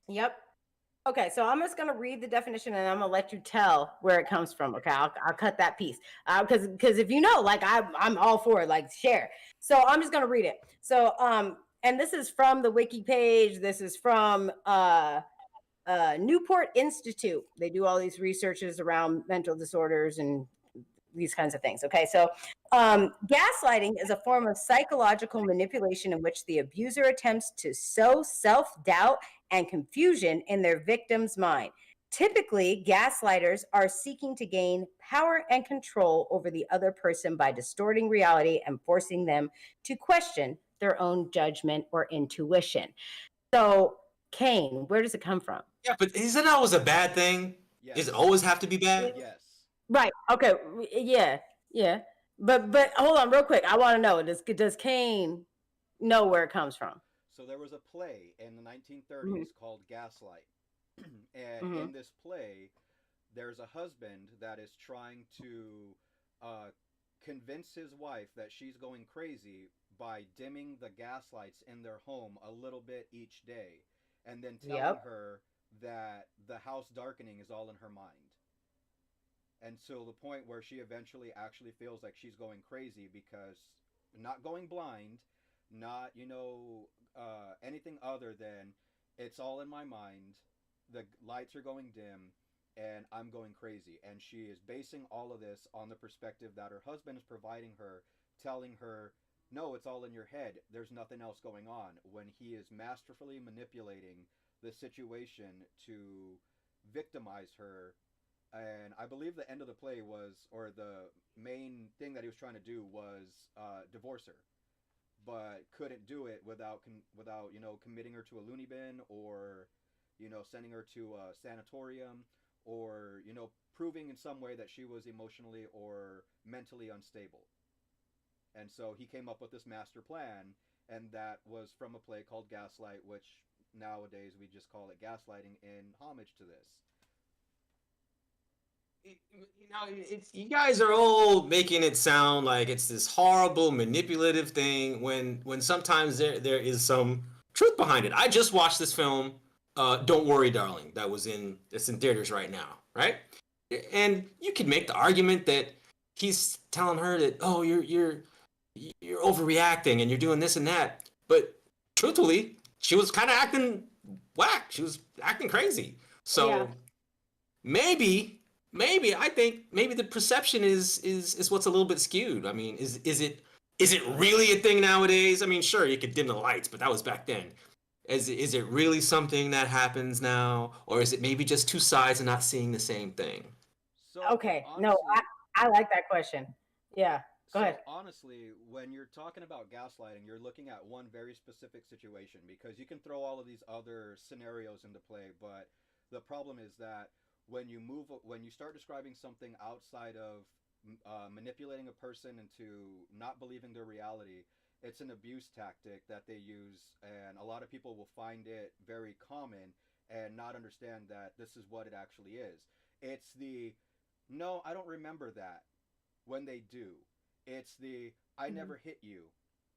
Speaker 1: Yep. Okay, so I'm just gonna read the definition and I'm gonna let you tell where it comes from. Okay, I'll cut that piece because if you know, like I'm all for it. Like share. So I'm just gonna read it. So and this is from the wiki page. This is from Newport Institute. They do all these researches around mental disorders and these kinds of things. Okay, so gaslighting is a form of psychological manipulation in which the abuser attempts to sow self-doubt and confusion in their victim's mind. Typically, gaslighters are seeking to gain power and control over the other person by distorting reality and forcing them to question their own judgment or intuition. So, Kane, where does it come from?
Speaker 3: Yeah, but isn't that always a bad thing?
Speaker 2: Yes.
Speaker 3: Does it always have to be bad?
Speaker 2: Yes.
Speaker 1: Right. Okay. Yeah. Yeah. But hold on, real quick. I want to know: does Kane know where it comes from?
Speaker 2: So there was a play in the 1930s called Gaslight. And in this play, there's a husband that is trying to convince his wife that she's going crazy by dimming the gas lights in their home a little bit each day, and then telling her that the house darkening is all in her mind. And so the point where she eventually actually feels like she's going crazy because not going blind, not, anything other than it's all in my mind, the lights are going dim, and I'm going crazy. And she is basing all of this on the perspective that her husband is providing her, telling her, no, it's all in your head. There's nothing else going on. When he is masterfully manipulating the situation to victimize her. And I believe the end of the play was, or the main thing that he was trying to do was divorce her, but couldn't do it without committing her to a loony bin, or sending her to a sanatorium, or proving in some way that she was emotionally or mentally unstable. And so he came up with this master plan, and that was from a play called Gaslight, which nowadays we just call it gaslighting in homage to this.
Speaker 3: You guys are all making it sound like it's this horrible manipulative thing when sometimes there is some truth behind it. I just watched this film, Don't Worry Darling, it's in theaters right now, right? And you could make the argument that he's telling her that, oh, you're overreacting and you're doing this and that, but truthfully she was kind of acting whack. She was acting crazy. So maybe I think maybe the perception is what's a little bit skewed. I mean, is it is it really a thing nowadays? I mean, sure, you could dim the lights, but that was back then. Is it really something that happens now, or is it maybe just two sides and not seeing the same thing?
Speaker 2: So
Speaker 1: Okay. No,
Speaker 2: honestly,
Speaker 1: I like that question. Yeah. Go ahead.
Speaker 2: So honestly, when you're talking about gaslighting, you're looking at one very specific situation because you can throw all of these other scenarios into play, but the problem is that when you start describing something outside of manipulating a person into not believing their reality, it's an abuse tactic that they use, and a lot of people will find it very common and not understand that this is what it actually is. It's the no, I don't remember that when they do. It's the I
Speaker 1: Mhm.
Speaker 2: never hit you.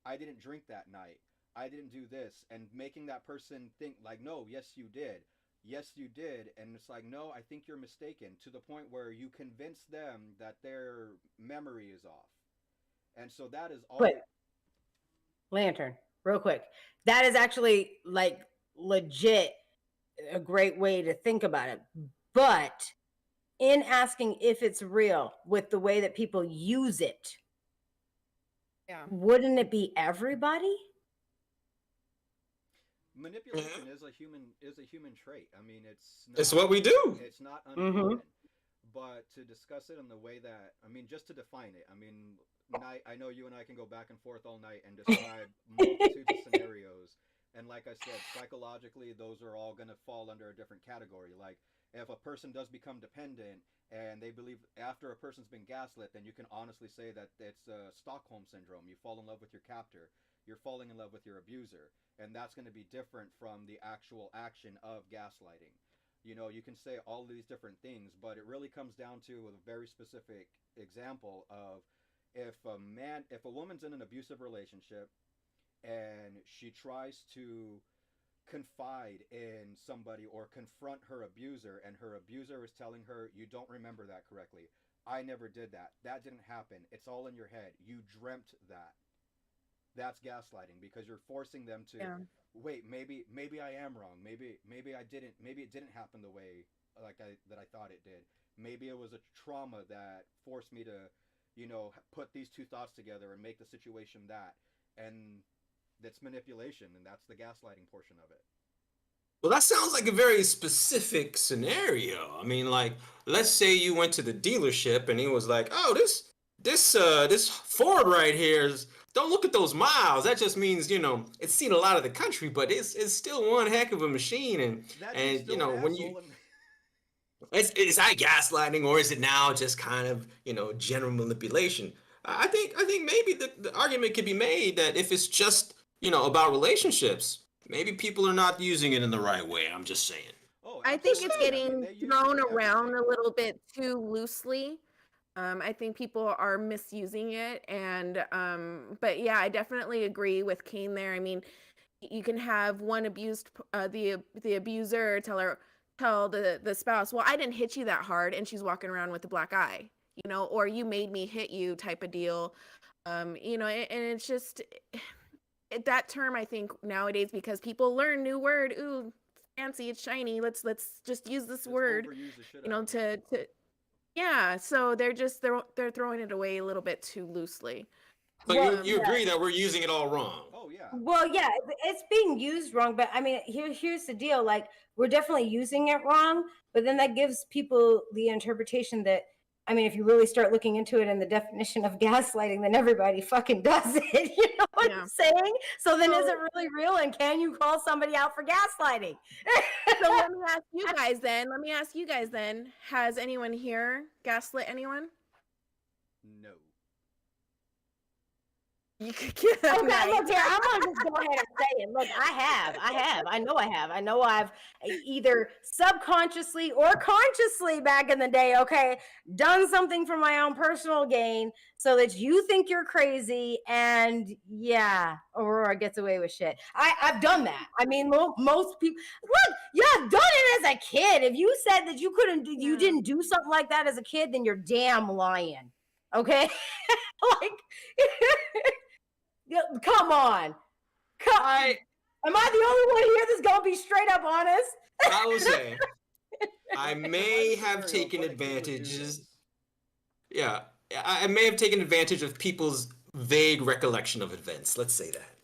Speaker 2: I didn't drink that night. I didn't do this, and making that person think like, no, yes you did. Yes you did, and it's like, no, I think you're mistaken, to the point where you convince them that their memory is off. And so that is
Speaker 1: Quick,
Speaker 2: all.
Speaker 1: Lantern, real quick. That is actually like legit a great way to think about it. But in asking if it's real with the way that people use it,
Speaker 4: Yeah.
Speaker 1: wouldn't it be everybody?
Speaker 3: Yeah.
Speaker 2: Manipulation is a human trait. I mean,
Speaker 3: It's what we do.
Speaker 2: it's not
Speaker 1: Mm-hmm.
Speaker 2: uncommon. But to discuss it in the way that, I mean, just to define it, I mean, I know you and I can go back and forth all night and describe multitudes of scenarios. And like I said, psychologically, those are all going to fall under a different category. Like, if a person does become dependent and they believe after a person's been gaslit, then you can honestly say that it's Stockholm syndrome. You fall in love with your captor, you're falling in love with your abuser. And that's going to be different from the actual action of gaslighting. You can say all of these different things, but it really comes down to a very specific example of if a woman's in an abusive relationship and she tries to confide in somebody or confront her abuser, and her abuser is telling her, you don't remember that correctly. I never did that. That didn't happen. It's all in your head. You dreamt that. That's gaslighting because you're forcing them to
Speaker 4: Yeah.
Speaker 2: wait, maybe I am wrong. Maybe I didn't, maybe it didn't happen the way that I thought it did. Maybe it was a trauma that forced me to, put these two thoughts together and make the situation that. And that's manipulation, and that's the gaslighting portion of it.
Speaker 3: Well, that sounds like a very specific scenario. I mean, like, let's say you went to the dealership and he was like, "Oh, this Ford right here is. Don't look at those miles. That just means it's seen a lot of the country, but it's still one heck of a machine." And
Speaker 2: That dude's
Speaker 3: and
Speaker 2: still an
Speaker 3: when you
Speaker 2: asshole. And
Speaker 3: is that gaslighting, or is it now just kind of general manipulation? I think maybe the argument could be made that if it's just about relationships, maybe people are not using it in the right way. I'm just saying.
Speaker 2: oh,
Speaker 4: I think
Speaker 3: Just
Speaker 4: it's
Speaker 2: absolutely.
Speaker 3: saying.
Speaker 2: I mean,
Speaker 4: getting
Speaker 2: they use it
Speaker 4: thrown
Speaker 2: for
Speaker 4: around
Speaker 2: everything.
Speaker 4: a little bit too loosely. I think people are misusing it, and but yeah, I definitely agree with Kane there. I mean, you can have one the abuser tell the spouse, well, I didn't hit you that hard, and she's walking around with a black eye, or you made me hit you type of deal. And it's just that term, I think nowadays, because people learn new word, ooh, fancy, it's shiny, let's just use this
Speaker 2: Let's
Speaker 4: word,
Speaker 2: overuse the shit out of it.
Speaker 4: to yeah, so they're throwing it away a little bit too loosely.
Speaker 3: So
Speaker 1: Well,
Speaker 3: you
Speaker 1: yeah.
Speaker 3: agree that we're using it all wrong?
Speaker 2: Oh yeah.
Speaker 1: Well, yeah, it's being used wrong, but I mean, here's the deal. Like, we're definitely using it wrong, but then that gives people the interpretation that, I mean, if you really start looking into it in the definition of gaslighting, then everybody fucking does it. You know what
Speaker 4: Yeah.
Speaker 1: I'm saying? So then, is
Speaker 4: So
Speaker 1: it really real? And can you call somebody out for gaslighting?
Speaker 4: so let me ask you guys then, has anyone here gaslit anyone?
Speaker 2: No.
Speaker 4: You could get a
Speaker 1: Okay,
Speaker 4: night.
Speaker 1: look here. I'm gonna just go ahead and say it. Look, I have. I know I have. I know I've either subconsciously or consciously back in the day, okay, done something for my own personal gain so that you think you're crazy, and yeah, Aurora gets away with shit. I've done that. I mean, most people look, yeah, I've done it as a kid. If you said that you
Speaker 4: Yeah.
Speaker 1: didn't do something like that as a kid, then you're damn lying. Okay? Like come on.
Speaker 3: I
Speaker 1: Am I the only one here that's gonna be straight up honest?
Speaker 3: I will say I
Speaker 2: Define
Speaker 3: may
Speaker 2: the
Speaker 3: have
Speaker 2: scenario of
Speaker 3: taken
Speaker 2: what a kid would do
Speaker 3: advantages.
Speaker 2: this.
Speaker 3: Yeah, I may have taken advantage of people's vague recollection of events. Let's say that.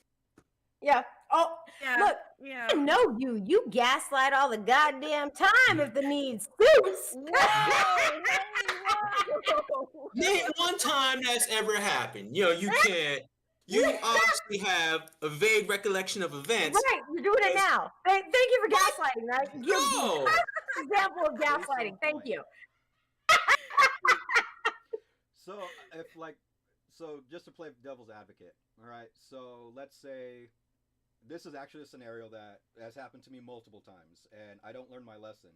Speaker 1: Yeah. Oh,
Speaker 4: Yeah.
Speaker 1: look,
Speaker 4: Yeah.
Speaker 1: I know you. You gaslight all the goddamn time if the need suits.
Speaker 4: Whoa! Whoa!
Speaker 3: Name one time that's ever happened. You know, you can't. You obviously have a vague recollection of events.
Speaker 1: Right, you're doing it now. Thank you for gaslighting. Right?
Speaker 3: No.
Speaker 1: Example of gaslighting. Thank you.
Speaker 2: So if like, so just to play devil's advocate, all right. So let's say this is actually a scenario that has happened to me multiple times, and I don't learn my lesson,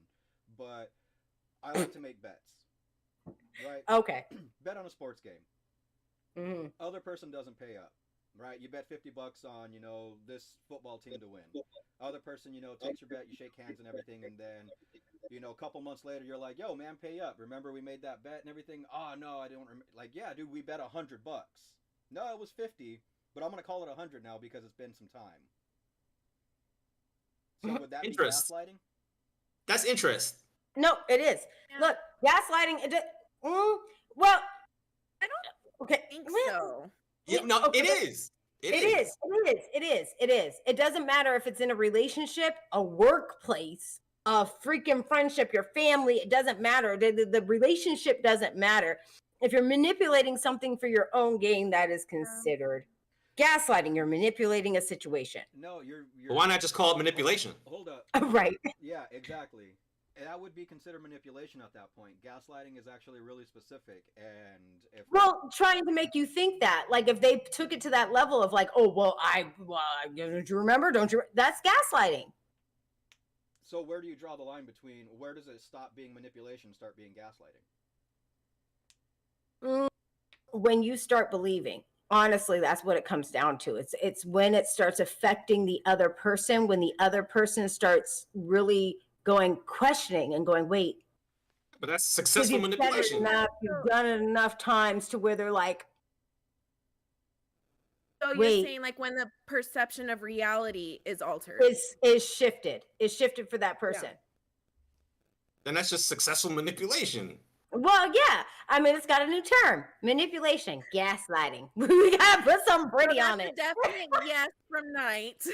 Speaker 2: but I like to make bets, right?
Speaker 1: Okay.
Speaker 2: Bet on a sports game.
Speaker 1: Mm-hmm.
Speaker 2: Other person doesn't pay up, right? You bet $50 on, this football team to win. Other person, takes your bet, you shake hands and everything, and then, a couple months later, you're like, yo, man, pay up. Remember we made that bet and everything? Oh, no, I don't remember. Like, yeah, dude, we bet $100. No, it was 50, but I'm going to call it 100 now because it's been some time. So would that be gaslighting?
Speaker 3: That's interest.
Speaker 1: No, it is. Yeah. Look, gaslighting. Well,
Speaker 4: I don't think so.
Speaker 3: Yeah, no, okay. It is. It is. It doesn't matter if it's in a relationship, a workplace, a freaking friendship, your family. It doesn't matter. The relationship doesn't matter. If you're manipulating something for your own gain, that is considered gaslighting. You're manipulating a situation.
Speaker 2: No, you're
Speaker 3: well, why not just call it manipulation?
Speaker 2: Hold up.
Speaker 1: Right.
Speaker 2: Yeah, exactly. And that would be considered manipulation at that point. Gaslighting is actually really specific, and
Speaker 1: trying to make you think that, like, if they took it to that level of like, oh, well, don't you remember? Don't you? That's gaslighting.
Speaker 2: So where do you draw the line between where does it stop being manipulation, start being gaslighting?
Speaker 1: When you start believing. Honestly, that's what it comes down to. It's when it starts affecting the other person, when the other person starts really questioning and going, wait.
Speaker 3: But that's successful manipulation.
Speaker 1: You've done it enough times to where they're like,
Speaker 4: so you're saying like when the perception of reality is altered.
Speaker 1: Is shifted. It's shifted for that person. Yeah.
Speaker 3: Then that's just successful manipulation.
Speaker 1: Well, yeah. I mean, it's got a new term. Manipulation. Gaslighting. We gotta put some pretty on it.
Speaker 4: Definitely yes from Night.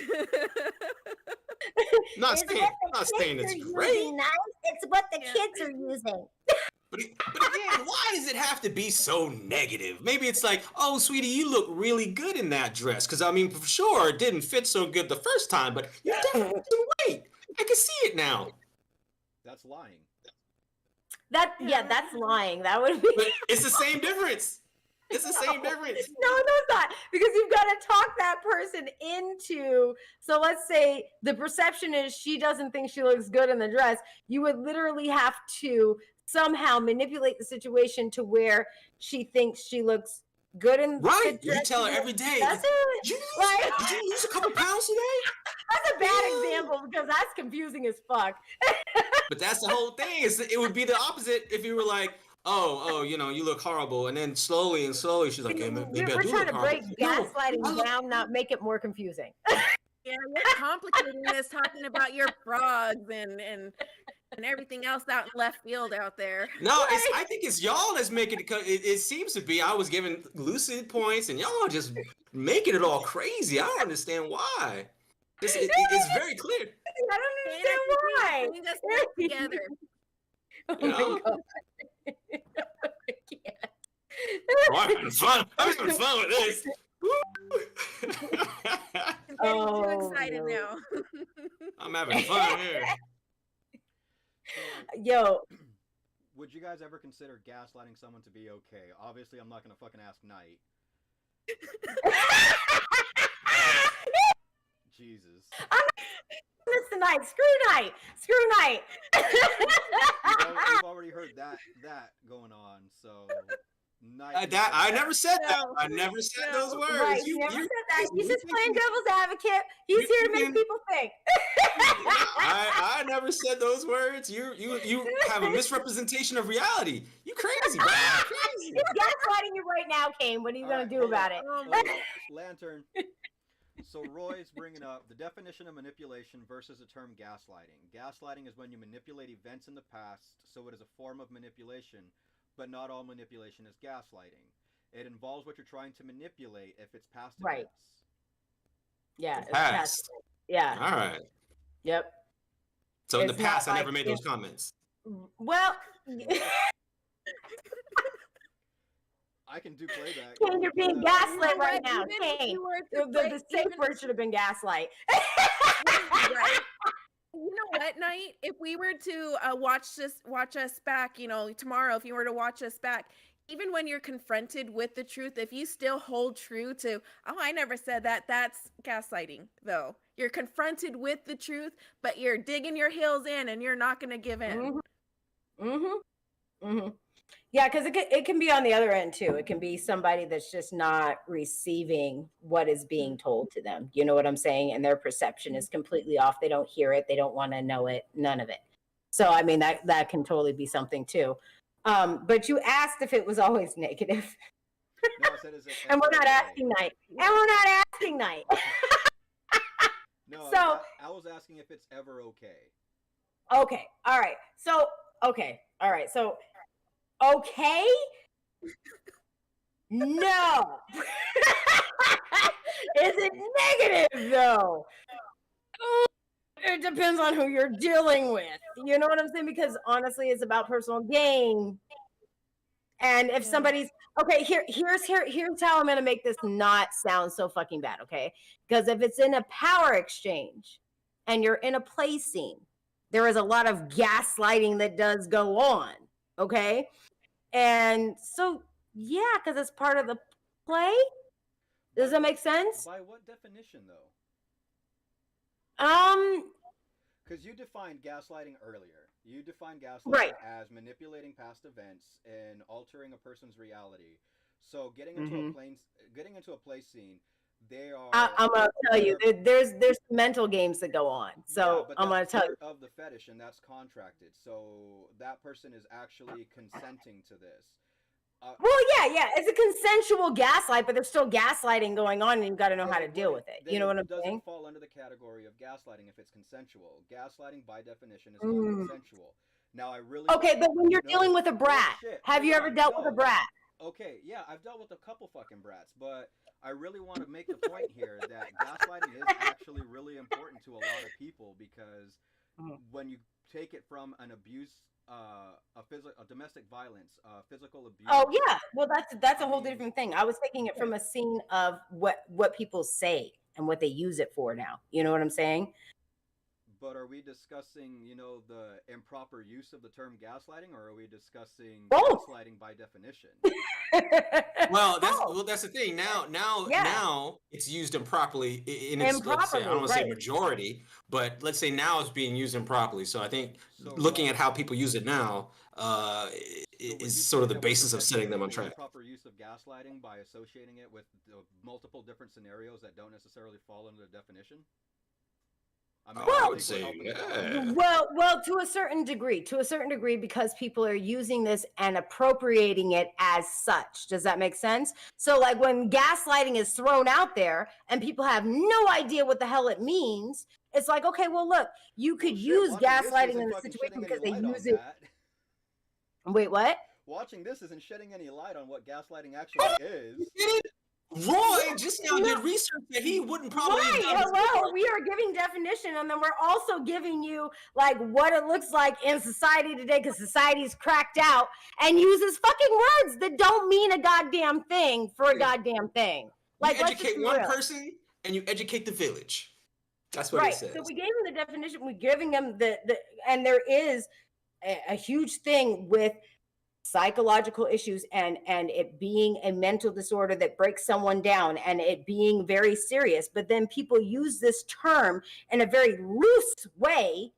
Speaker 3: Not saying it's great.
Speaker 1: Nice. It's what the kids are using.
Speaker 3: But again, why does it have to be so negative? Maybe it's like, oh, sweetie, you look really good in that dress. Because, I mean, for sure, it didn't fit so good the first time, but you definitely didn't wait. I can see it now.
Speaker 2: That's lying.
Speaker 1: That's lying. That would be.
Speaker 3: But it's the same difference. It's the same difference.
Speaker 1: No, it's not. Because you've got to talk that person into. So let's say the perception is she doesn't think she looks good in the dress. You would literally have to somehow manipulate the situation to where she thinks she looks good in the dress.
Speaker 3: You tell her every day.
Speaker 1: That's it.
Speaker 3: Did you lose a couple pounds today?
Speaker 1: That's a bad example because that's confusing as fuck.
Speaker 3: But that's the whole thing. It would be the opposite if you were like, oh, you look horrible, and then slowly she's like, hey, maybe
Speaker 1: we're trying to break gaslighting down, not make it more confusing.
Speaker 4: Yeah, you're complicating this, talking about your frogs and everything else out in left field out there.
Speaker 3: No, I think it's y'all that's making it. It seems to be. I was giving lucid points, and y'all just making it all crazy. I don't understand why. It's very clear.
Speaker 1: I don't understand why.
Speaker 4: Let's work together.
Speaker 1: Oh my God.
Speaker 3: I'm having fun. I'm having fun with this.
Speaker 4: I'm getting too excited now.
Speaker 3: I'm having fun here.
Speaker 1: Yo.
Speaker 2: Would you guys ever consider gaslighting someone to be okay? Obviously, I'm not going to fucking ask Night. Jesus.
Speaker 1: This tonight. Screw Night.
Speaker 2: We've already heard that going on, so Night.
Speaker 3: I never said that. I never said those words.
Speaker 1: Right, you never said that. He's just playing devil's advocate. He's here to make people think.
Speaker 3: I never said those words. You have a misrepresentation of reality. You crazy, man.
Speaker 1: He's gaslighting you right now, Kane. What are you gonna do about it?
Speaker 2: Lantern. So Roy's bringing up the definition of manipulation versus the term gaslighting. Gaslighting is when you manipulate events in the past, so it is a form of manipulation, but not all manipulation is gaslighting. It involves what you're trying to manipulate if it's past
Speaker 1: Right.
Speaker 2: events.
Speaker 1: Yeah. It's
Speaker 3: Past.
Speaker 1: Yeah.
Speaker 3: All right.
Speaker 1: Yep.
Speaker 3: So in the
Speaker 1: It's not
Speaker 3: past, I never
Speaker 1: like
Speaker 3: made those comments.
Speaker 1: Well,
Speaker 2: I can do playback.
Speaker 1: Kane, you're being
Speaker 2: Uh,
Speaker 1: gaslit right
Speaker 4: Even
Speaker 1: now.
Speaker 4: if
Speaker 1: Kane,
Speaker 4: you were to
Speaker 1: the
Speaker 4: play-
Speaker 1: safe
Speaker 4: even-
Speaker 1: word should have been gaslight.
Speaker 4: right? You know what, Knight? If we were to watch us back, tomorrow, if you were to watch us back, even when you're confronted with the truth, if you still hold true to, oh, I never said that, that's gaslighting, though. You're confronted with the truth, but you're digging your heels in and you're not going to give in.
Speaker 1: Yeah, because it can be on the other end too. It can be somebody that's just not receiving what is being told to them. You know what I'm saying? And their perception is completely off. They don't hear it. They don't want to know it. None of it. So I mean that can totally be something too. But you asked if it was always negative.
Speaker 2: No, I said, is it
Speaker 1: And we're
Speaker 2: ever
Speaker 1: not
Speaker 2: okay?
Speaker 1: asking Knight. And we're not asking Knight.
Speaker 2: No,
Speaker 1: So-
Speaker 2: I was asking if it's ever okay.
Speaker 1: Okay. All right. So okay. All right. So okay. No. Is it negative though? It depends on who you're dealing with. You know what I'm saying? Because honestly, it's about personal gain. And if somebody's okay, here's how I'm gonna make this not sound so fucking bad, okay? Because if it's in a power exchange and you're in a play scene, there is a lot of gaslighting that does go on, okay? And so yeah, because it's part of the play. Does that make sense?
Speaker 2: By what definition, though? Because you defined gaslighting earlier. You defined gaslighting
Speaker 1: Right.
Speaker 2: as manipulating past events and altering a person's reality. So getting into a play scene, they are.
Speaker 1: I'm gonna tell you, there's mental games that go on. So
Speaker 2: but
Speaker 1: I'm gonna
Speaker 2: that's
Speaker 1: tell you.
Speaker 2: part of the fetish, and that's contracted. So that person is actually consenting to this.
Speaker 1: Well, yeah, it's a consensual gaslight, but there's still gaslighting going on, and you got to know how to deal with it. You know what I'm saying?
Speaker 2: It doesn't fall under the category of gaslighting if it's consensual. Gaslighting, by definition, is not consensual. Now, I really
Speaker 1: Okay, but when you're
Speaker 2: no,
Speaker 1: dealing with a brat,
Speaker 2: bullshit.
Speaker 1: have you
Speaker 2: Hold
Speaker 1: ever
Speaker 2: on,
Speaker 1: dealt
Speaker 2: no.
Speaker 1: with a brat?
Speaker 2: Okay, yeah, I've dealt with a couple fucking brats, but I really want to make the point here that gaslighting is actually really important to a lot of people because when you take it from an abuse, a domestic violence, physical abuse.
Speaker 1: Oh yeah, well that's a whole different thing. I was taking it from a scene of what people say and what they use it for now. You know what I'm saying?
Speaker 2: But are we discussing, the improper use of the term gaslighting, or are we discussing
Speaker 1: Both.
Speaker 2: gaslighting by definition?
Speaker 3: Well, that's the thing. Now it's used improperly in its, let's say, I don't want to say majority, but let's say now it's being used improperly. So I think looking at how people use it now is sort of the basis of setting them on track.
Speaker 2: Improper use of gaslighting by associating it with multiple different scenarios that don't necessarily fall under the definition.
Speaker 3: I would say, yeah.
Speaker 1: Well, to a certain degree, because people are using this and appropriating it as such. Does that make sense? So, like when gaslighting is thrown out there and people have no idea what the hell it means, it's like, okay, well, look, you could use gaslighting in the situation because they use it. Wait, what?
Speaker 2: Watching this isn't shedding any light on what gaslighting actually is.
Speaker 3: Roy just now did research that he wouldn't probably.
Speaker 1: Right, hello. We are giving definition, and then we're also giving you like what it looks like in society today, because society's cracked out and uses fucking words that don't mean a goddamn thing for a goddamn thing. Like,
Speaker 3: you educate one person and you educate the village. That's what it says.
Speaker 1: So we gave him the definition. We're giving him the and there is a huge thing with psychological issues and it being a mental disorder that breaks someone down and it being very serious, but then people use this term in a very loose way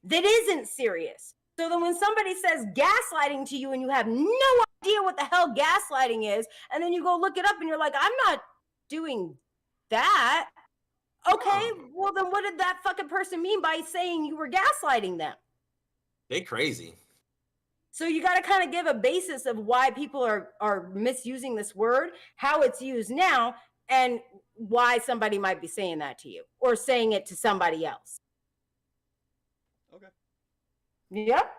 Speaker 1: that isn't serious. So then when somebody says gaslighting to you and you have no idea what the hell gaslighting is, and then you go look it up and you're like, I'm not doing that. Okay, well then what did that fucking person mean by saying you were gaslighting them?
Speaker 3: They crazy.
Speaker 1: So you got to kind of give a basis of why people are misusing this word, how it's used now, and why somebody might be saying that to you or saying it to somebody else.
Speaker 2: Okay.
Speaker 1: Yep.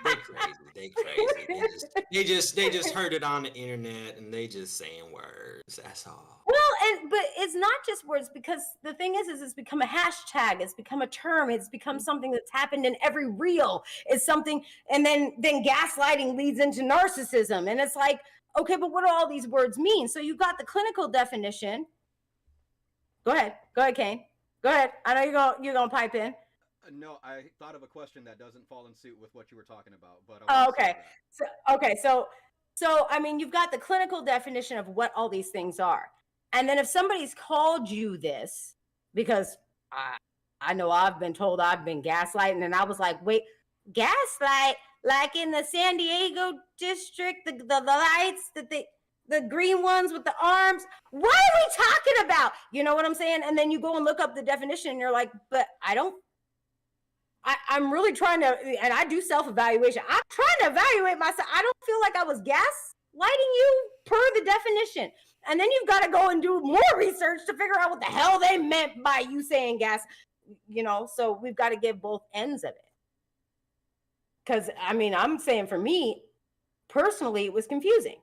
Speaker 3: They crazy. They crazy. They just heard it on the internet and they just saying words. That's all.
Speaker 1: Well, but it's not just words, because the thing is it's become a hashtag. It's become a term. It's become something that's happened in every reel. It's something, and then gaslighting leads into narcissism, and it's like, okay, but what do all these words mean? So you got the clinical definition. Go ahead, Kane. Go ahead. I know you're gonna pipe in.
Speaker 2: No, I thought of a question that doesn't fall in suit with what you were talking about, but
Speaker 1: okay. So I mean, you've got the clinical definition of what all these things are, and then if somebody's called you this, because I know I've been told I've been gaslighting, and I was like, wait, gaslight, like in the San Diego district, the lights that the green ones with the arms. What are we talking about? You know what I'm saying? And then you go and look up the definition, and you're like, but I'm really trying to, and I do self-evaluation. I'm trying to evaluate myself. I don't feel like I was gaslighting you per the definition. And then you've got to go and do more research to figure out what the hell they meant by you saying gas, so we've got to give both ends of it. Because, I mean, I'm saying for me, personally, it was confusing.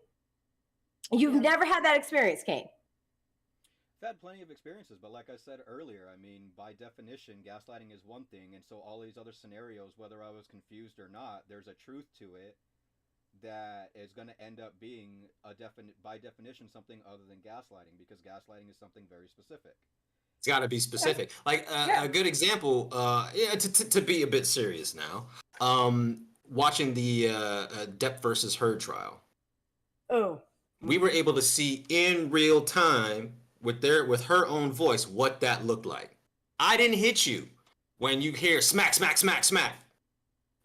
Speaker 1: You've never had that experience, Kane.
Speaker 2: I've had plenty of experiences, but like I said earlier, I mean, by definition, gaslighting is one thing, and so all these other scenarios, whether I was confused or not, there's a truth to it that is going to end up being by definition something other than gaslighting, because gaslighting is something very specific.
Speaker 3: It's got to be specific. Like a good example, to be a bit serious now, watching the Depp versus Heard trial.
Speaker 1: Oh.
Speaker 3: We were able to see in real time with her own voice what that looked like. I didn't hit you when you hear smack, smack, smack, smack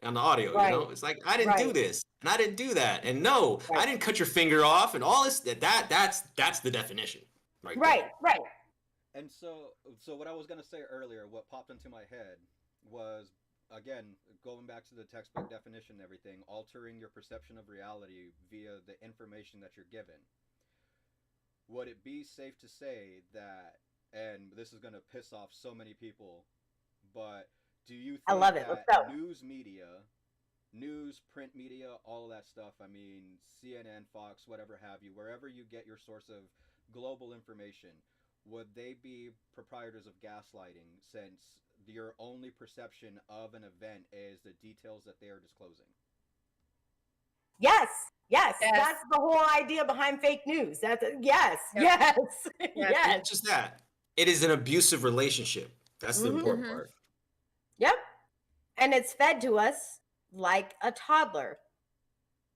Speaker 3: on the audio. Right. It's like, I didn't do this and I didn't do that, and no, I didn't cut your finger off and all this. That's the definition,
Speaker 1: right.
Speaker 2: And so what I was gonna say earlier, what popped into my head was, again, going back to the textbook definition and everything, altering your perception of reality via the information that you're given. Would it be safe to say that, and this is going to piss off so many people, but do you think that news, print media, all of that stuff, I mean, CNN, Fox, whatever have you, wherever you get your source of global information, would they be proprietors of gaslighting, since your only perception of an event is the details that they are disclosing?
Speaker 1: Yes. That's the whole idea behind fake news. Yes.
Speaker 3: Not just that. It is an abusive relationship. That's the important part.
Speaker 1: Yep. And it's fed to us like a toddler.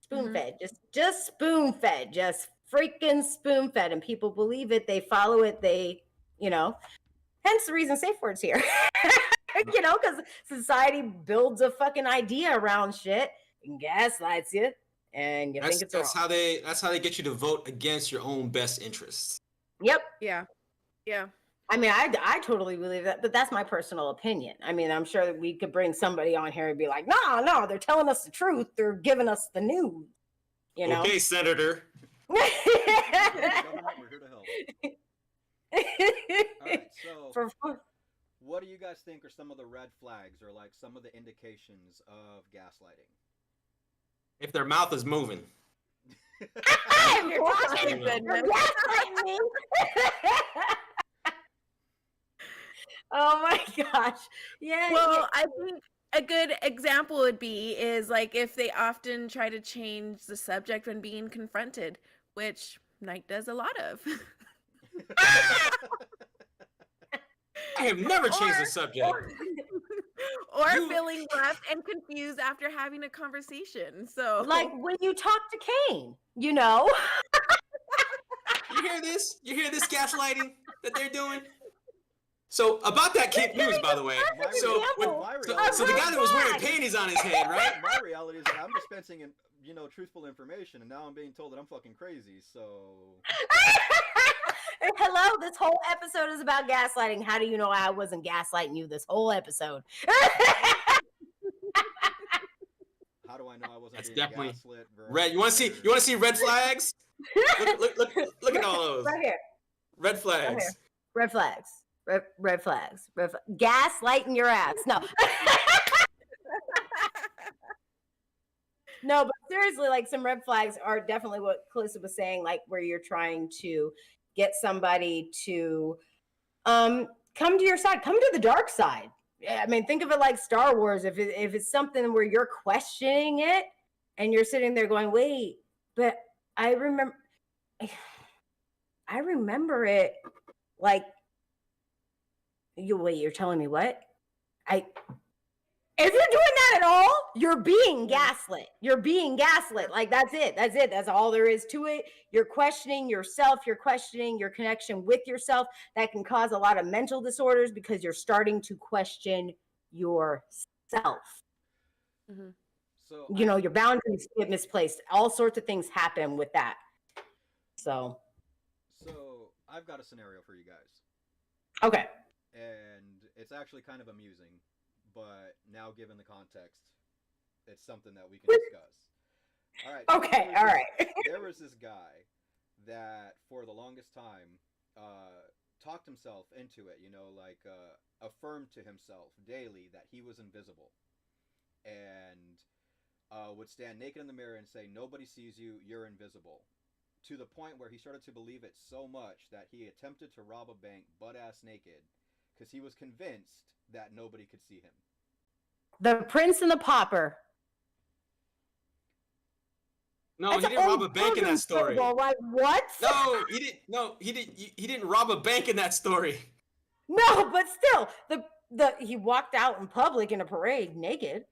Speaker 1: Spoon-fed. Just spoon-fed. Just freaking spoon-fed. And people believe it. They follow it. They, hence the reason SafeWord's here. Because society builds a fucking idea around shit and gaslights you. And you think it's
Speaker 3: wrong. That's how they get you to vote against your own best interests.
Speaker 1: Yep.
Speaker 4: Yeah.
Speaker 1: I mean, I totally believe that, but that's my personal opinion. I mean, I'm sure that we could bring somebody on here and be like, no, they're telling us the truth. They're giving us the news.
Speaker 3: Okay, Senator.
Speaker 2: We're here to help. All right, so what do you guys think are some of the red flags, or like some of the indications of gaslighting?
Speaker 3: If their mouth is moving.
Speaker 1: You're watching gaslighting me. Oh my gosh. Yeah.
Speaker 4: Well, I think a good example would be like if they often try to change the subject when being confronted, which Knight does a lot of.
Speaker 3: I have never changed the subject.
Speaker 4: Or feeling left and confused after having a conversation. So,
Speaker 1: like when you talk to Kane,
Speaker 3: You hear this? You hear this gaslighting that they're doing? So about that Cape News, by the way. So the guy that was wearing panties on his head, right?
Speaker 2: My reality is that I'm dispensing, truthful information, and now I'm being told that I'm fucking crazy. So.
Speaker 1: Hello, this whole episode is about gaslighting. How do you know I wasn't gaslighting you this whole episode?
Speaker 2: How do I know I wasn't
Speaker 3: That's
Speaker 2: being
Speaker 3: definitely
Speaker 2: gaslit?
Speaker 3: Red. You want to see red flags? Look at all those.
Speaker 1: Right here.
Speaker 3: Red flags.
Speaker 1: Red flags. Red flags. Gaslighting your ass. No. No, but seriously, like some red flags are definitely what Calissa was saying, like where you're trying to get somebody to come to your side, come to the dark side. I mean, think of it like Star Wars. If it's something where you're questioning it and you're sitting there going, wait, but I remember it like you're telling me what? If you're doing that at all, you're being gaslit. You're being gaslit. Like that's it. That's it. That's all there is to it. You're questioning yourself. You're questioning your connection with yourself. That can cause a lot of mental disorders because you're starting to question yourself.
Speaker 2: Mm-hmm. So
Speaker 1: your boundaries get misplaced. All sorts of things happen with that. So
Speaker 2: I've got a scenario for you guys.
Speaker 1: Okay.
Speaker 2: And it's actually kind of amusing, but now given the context, it's something that we can discuss. All right.
Speaker 1: Okay. All right.
Speaker 2: There was this guy that, for the longest time, talked himself into it. Affirmed to himself daily that he was invisible, and would stand naked in the mirror and say, "Nobody sees you. You're invisible." To the point where he started to believe it so much that he attempted to rob a bank butt-ass naked because he was convinced that nobody could see him.
Speaker 1: The Prince and the Pauper.
Speaker 3: No, he didn't rob a bank in that story.
Speaker 1: Like what?
Speaker 3: No, he didn't. No, he didn't. He didn't rob a bank in that story.
Speaker 1: No, but still, he walked out in public in a parade naked.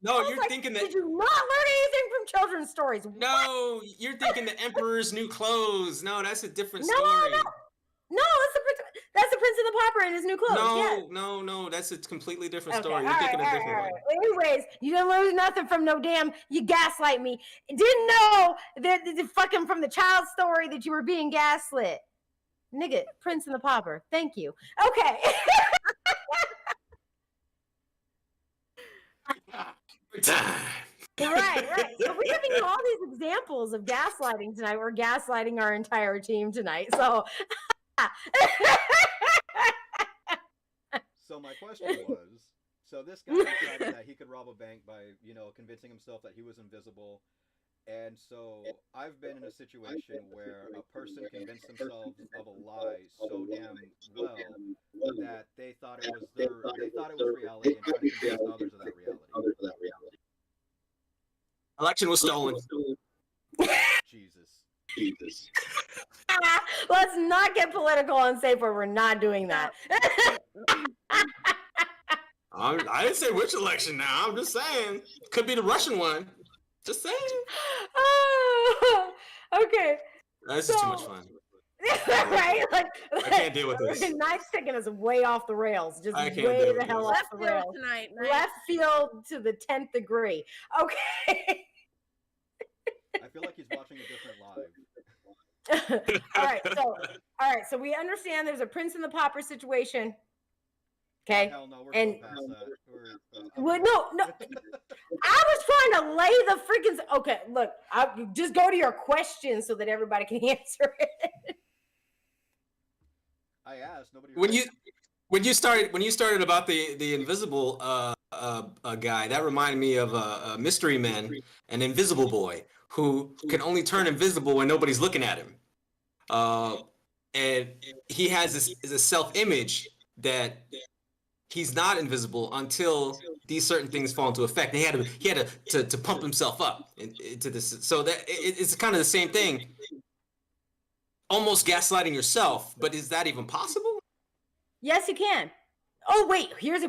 Speaker 3: No, you're thinking that.
Speaker 1: Did you not learn anything from children's stories?
Speaker 3: No, you're thinking the Emperor's New Clothes. No, that's a different story.
Speaker 1: No, that's the Prince and the Pauper in his new clothes.
Speaker 3: No, that's a completely different
Speaker 1: Okay,
Speaker 3: story. You're thinking a different one.
Speaker 1: Anyways, you didn't learn nothing from no damn. You gaslight me. Didn't know that fucking from the child story that you were being gaslit. Nigga, Prince and the Pauper. Thank you. Okay. Right. So we're giving you all these examples of gaslighting tonight. We're gaslighting our entire team tonight. So
Speaker 2: So my question was, so this guy decided that he could rob a bank by, convincing himself that he was invisible. And so I've been in a situation where a person convinced themselves of a lie so damn well that they thought it was reality and tried to convince others of that reality.
Speaker 3: Election was stolen.
Speaker 2: Jesus.
Speaker 1: Let's not get political on SafeWord. We're not doing that.
Speaker 3: I didn't say which election now. I'm just saying. Could be the Russian one. Just saying.
Speaker 1: Okay.
Speaker 3: This is too much fun.
Speaker 1: Right?
Speaker 3: I can't deal with this.
Speaker 1: Tonight's taking us way off the rails. Just
Speaker 3: I can't
Speaker 1: way
Speaker 3: deal
Speaker 1: the
Speaker 3: with
Speaker 1: hell
Speaker 3: this.
Speaker 1: off the rails.
Speaker 4: Tonight.
Speaker 1: Left field to the 10th degree. Okay.
Speaker 2: I feel like he's watching a different live.
Speaker 1: All right. So we understand there's a Prince and the Pauper situation. Okay.
Speaker 2: Hell no, we're
Speaker 1: and
Speaker 2: past that.
Speaker 1: no. I was trying to lay the freaking. Okay, look. I'll just go to your question so that everybody can answer it.
Speaker 2: I asked nobody.
Speaker 3: When you started about the invisible guy, that reminded me of a Mystery Men, an Invisible Boy who can only turn invisible when nobody's looking at him, and he has this self-image that he's not invisible until these certain things fall into effect. And he had to pump himself up into this, so that it's kind of the same thing. Almost gaslighting yourself, but is that even possible?
Speaker 1: Yes, you can. Oh, wait. Here's a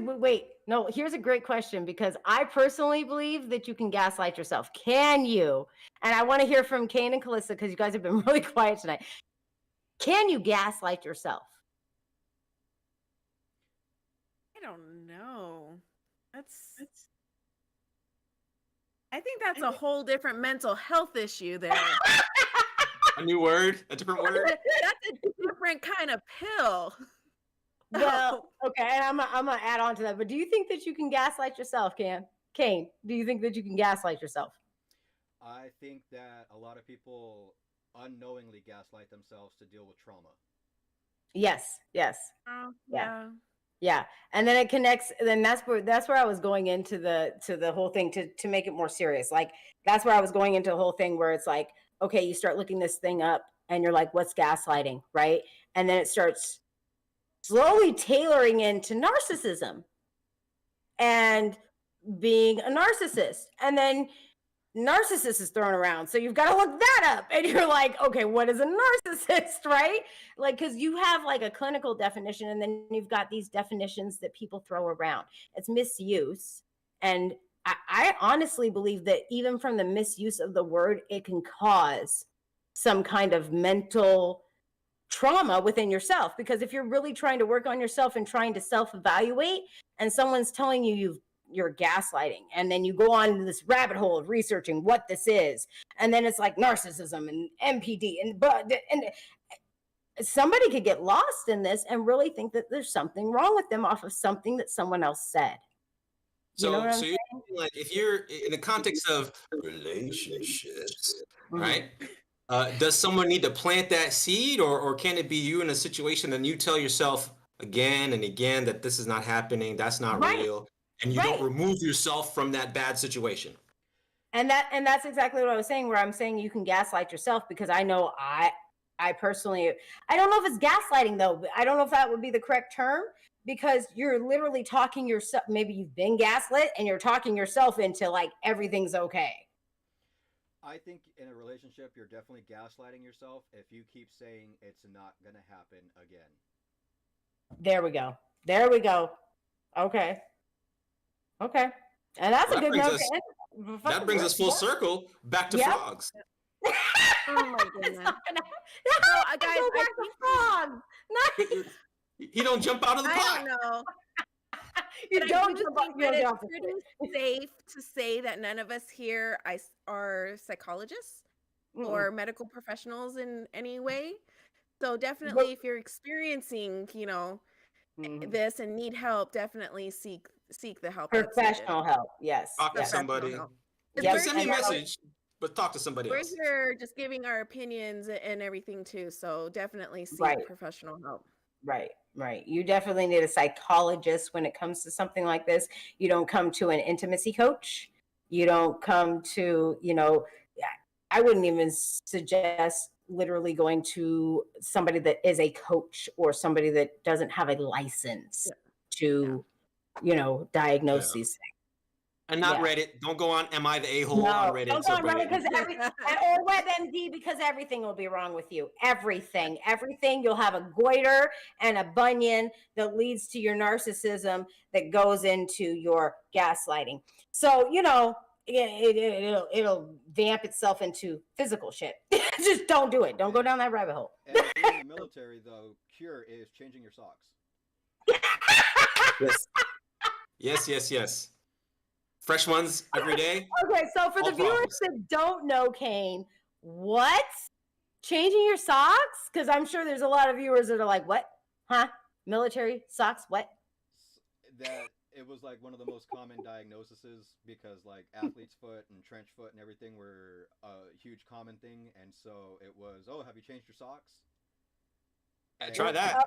Speaker 1: great question, because I personally believe that you can gaslight yourself. Can you? And I want to hear from Kane and Calissa, because you guys have been really quiet tonight. Can you gaslight yourself?
Speaker 4: I don't know. I think that's a whole different mental health issue there.
Speaker 3: A new word? A different word?
Speaker 4: That's a different kind of pill.
Speaker 1: Well, okay, and I'm gonna add on to that. But do you think that you can gaslight yourself, Kane? Do you think that you can gaslight yourself?
Speaker 2: I think that a lot of people unknowingly gaslight themselves to deal with trauma.
Speaker 1: Yes.
Speaker 4: Oh, yeah.
Speaker 1: Yeah. And then it connects. Then that's where I was going into the whole thing to make it more serious. Like that's where I was going into the whole thing where it's like, okay, you start looking this thing up and you're like, what's gaslighting, right? And then it starts slowly tailoring into narcissism and being a narcissist. And then narcissist is thrown around. So you've got to look that up. And you're like, okay, what is a narcissist, right? Like, because you have like a clinical definition, and then you've got these definitions that people throw around. It's misuse. And I honestly believe that even from the misuse of the word, it can cause some kind of mental trauma within yourself. Because if you're really trying to work on yourself and trying to self-evaluate, and someone's telling you're gaslighting, and then you go on this rabbit hole of researching what this is, and then it's like narcissism and MPD, and somebody could get lost in this and really think that there's something wrong with them off of something that someone else said. You know what I'm
Speaker 3: So
Speaker 1: saying?
Speaker 3: like if you're in the context of relationships, right? Does someone need to plant that seed, or can it be you in a situation and you tell yourself again and again that this is not happening, that's not
Speaker 1: Right.
Speaker 3: real, and you don't remove yourself from that bad situation?
Speaker 1: And that's exactly what I was saying, where I'm saying you can gaslight yourself, because I know I personally, I don't know if it's gaslighting though, but I don't know if that would be the correct term, because you're literally talking yourself, maybe you've been gaslit and you're talking yourself into like everything's okay.
Speaker 2: I think in a relationship, you're definitely gaslighting yourself if you keep saying it's not going to happen again.
Speaker 1: There we go. There we go. Okay. Okay. And that's a good note.
Speaker 3: That brings us full circle back to frogs.
Speaker 4: Oh my goodness.
Speaker 1: No,
Speaker 4: guys,
Speaker 1: go back to frogs.
Speaker 3: He don't jump out of the pot.
Speaker 4: I don't know.
Speaker 1: You
Speaker 4: But
Speaker 1: don't
Speaker 4: I do
Speaker 1: jump
Speaker 4: think
Speaker 1: out.
Speaker 4: that it's pretty safe to say that none of us here are psychologists or medical professionals in any way. So definitely, if you're experiencing, this and need help, definitely seek the help.
Speaker 1: Professional help. Yes.
Speaker 3: Talk to somebody.
Speaker 4: Help.
Speaker 3: You can send me a message, but talk to somebody else.
Speaker 4: We're here just giving our opinions and everything too. So definitely seek professional help.
Speaker 1: Right. You definitely need a psychologist when it comes to something like this. You don't come to an intimacy coach. You don't come to, I wouldn't even suggest literally going to somebody that is a coach or somebody that doesn't have a license to, diagnose these things.
Speaker 3: And not Reddit. Don't go on Am I the A-hole on Reddit.
Speaker 1: Don't go on Reddit or WebMD, because everything will be wrong with you. Everything. You'll have a goiter and a bunion that leads to your narcissism that goes into your gaslighting. So, it'll vamp itself into physical shit. Just don't do it. Don't go down that rabbit hole.
Speaker 2: And if you're in the military, though, cure is changing your socks.
Speaker 3: Yes. Fresh ones every day.
Speaker 1: Okay, so for the viewers that don't know, Kane, what? Changing your socks? Because I'm sure there's a lot of viewers that are like, what? Huh? Military socks? What?
Speaker 2: That it was like one of the most common diagnoses, because like athlete's foot and trench foot and everything were a huge common thing. And so it was, oh, have you changed your socks?
Speaker 3: Try that.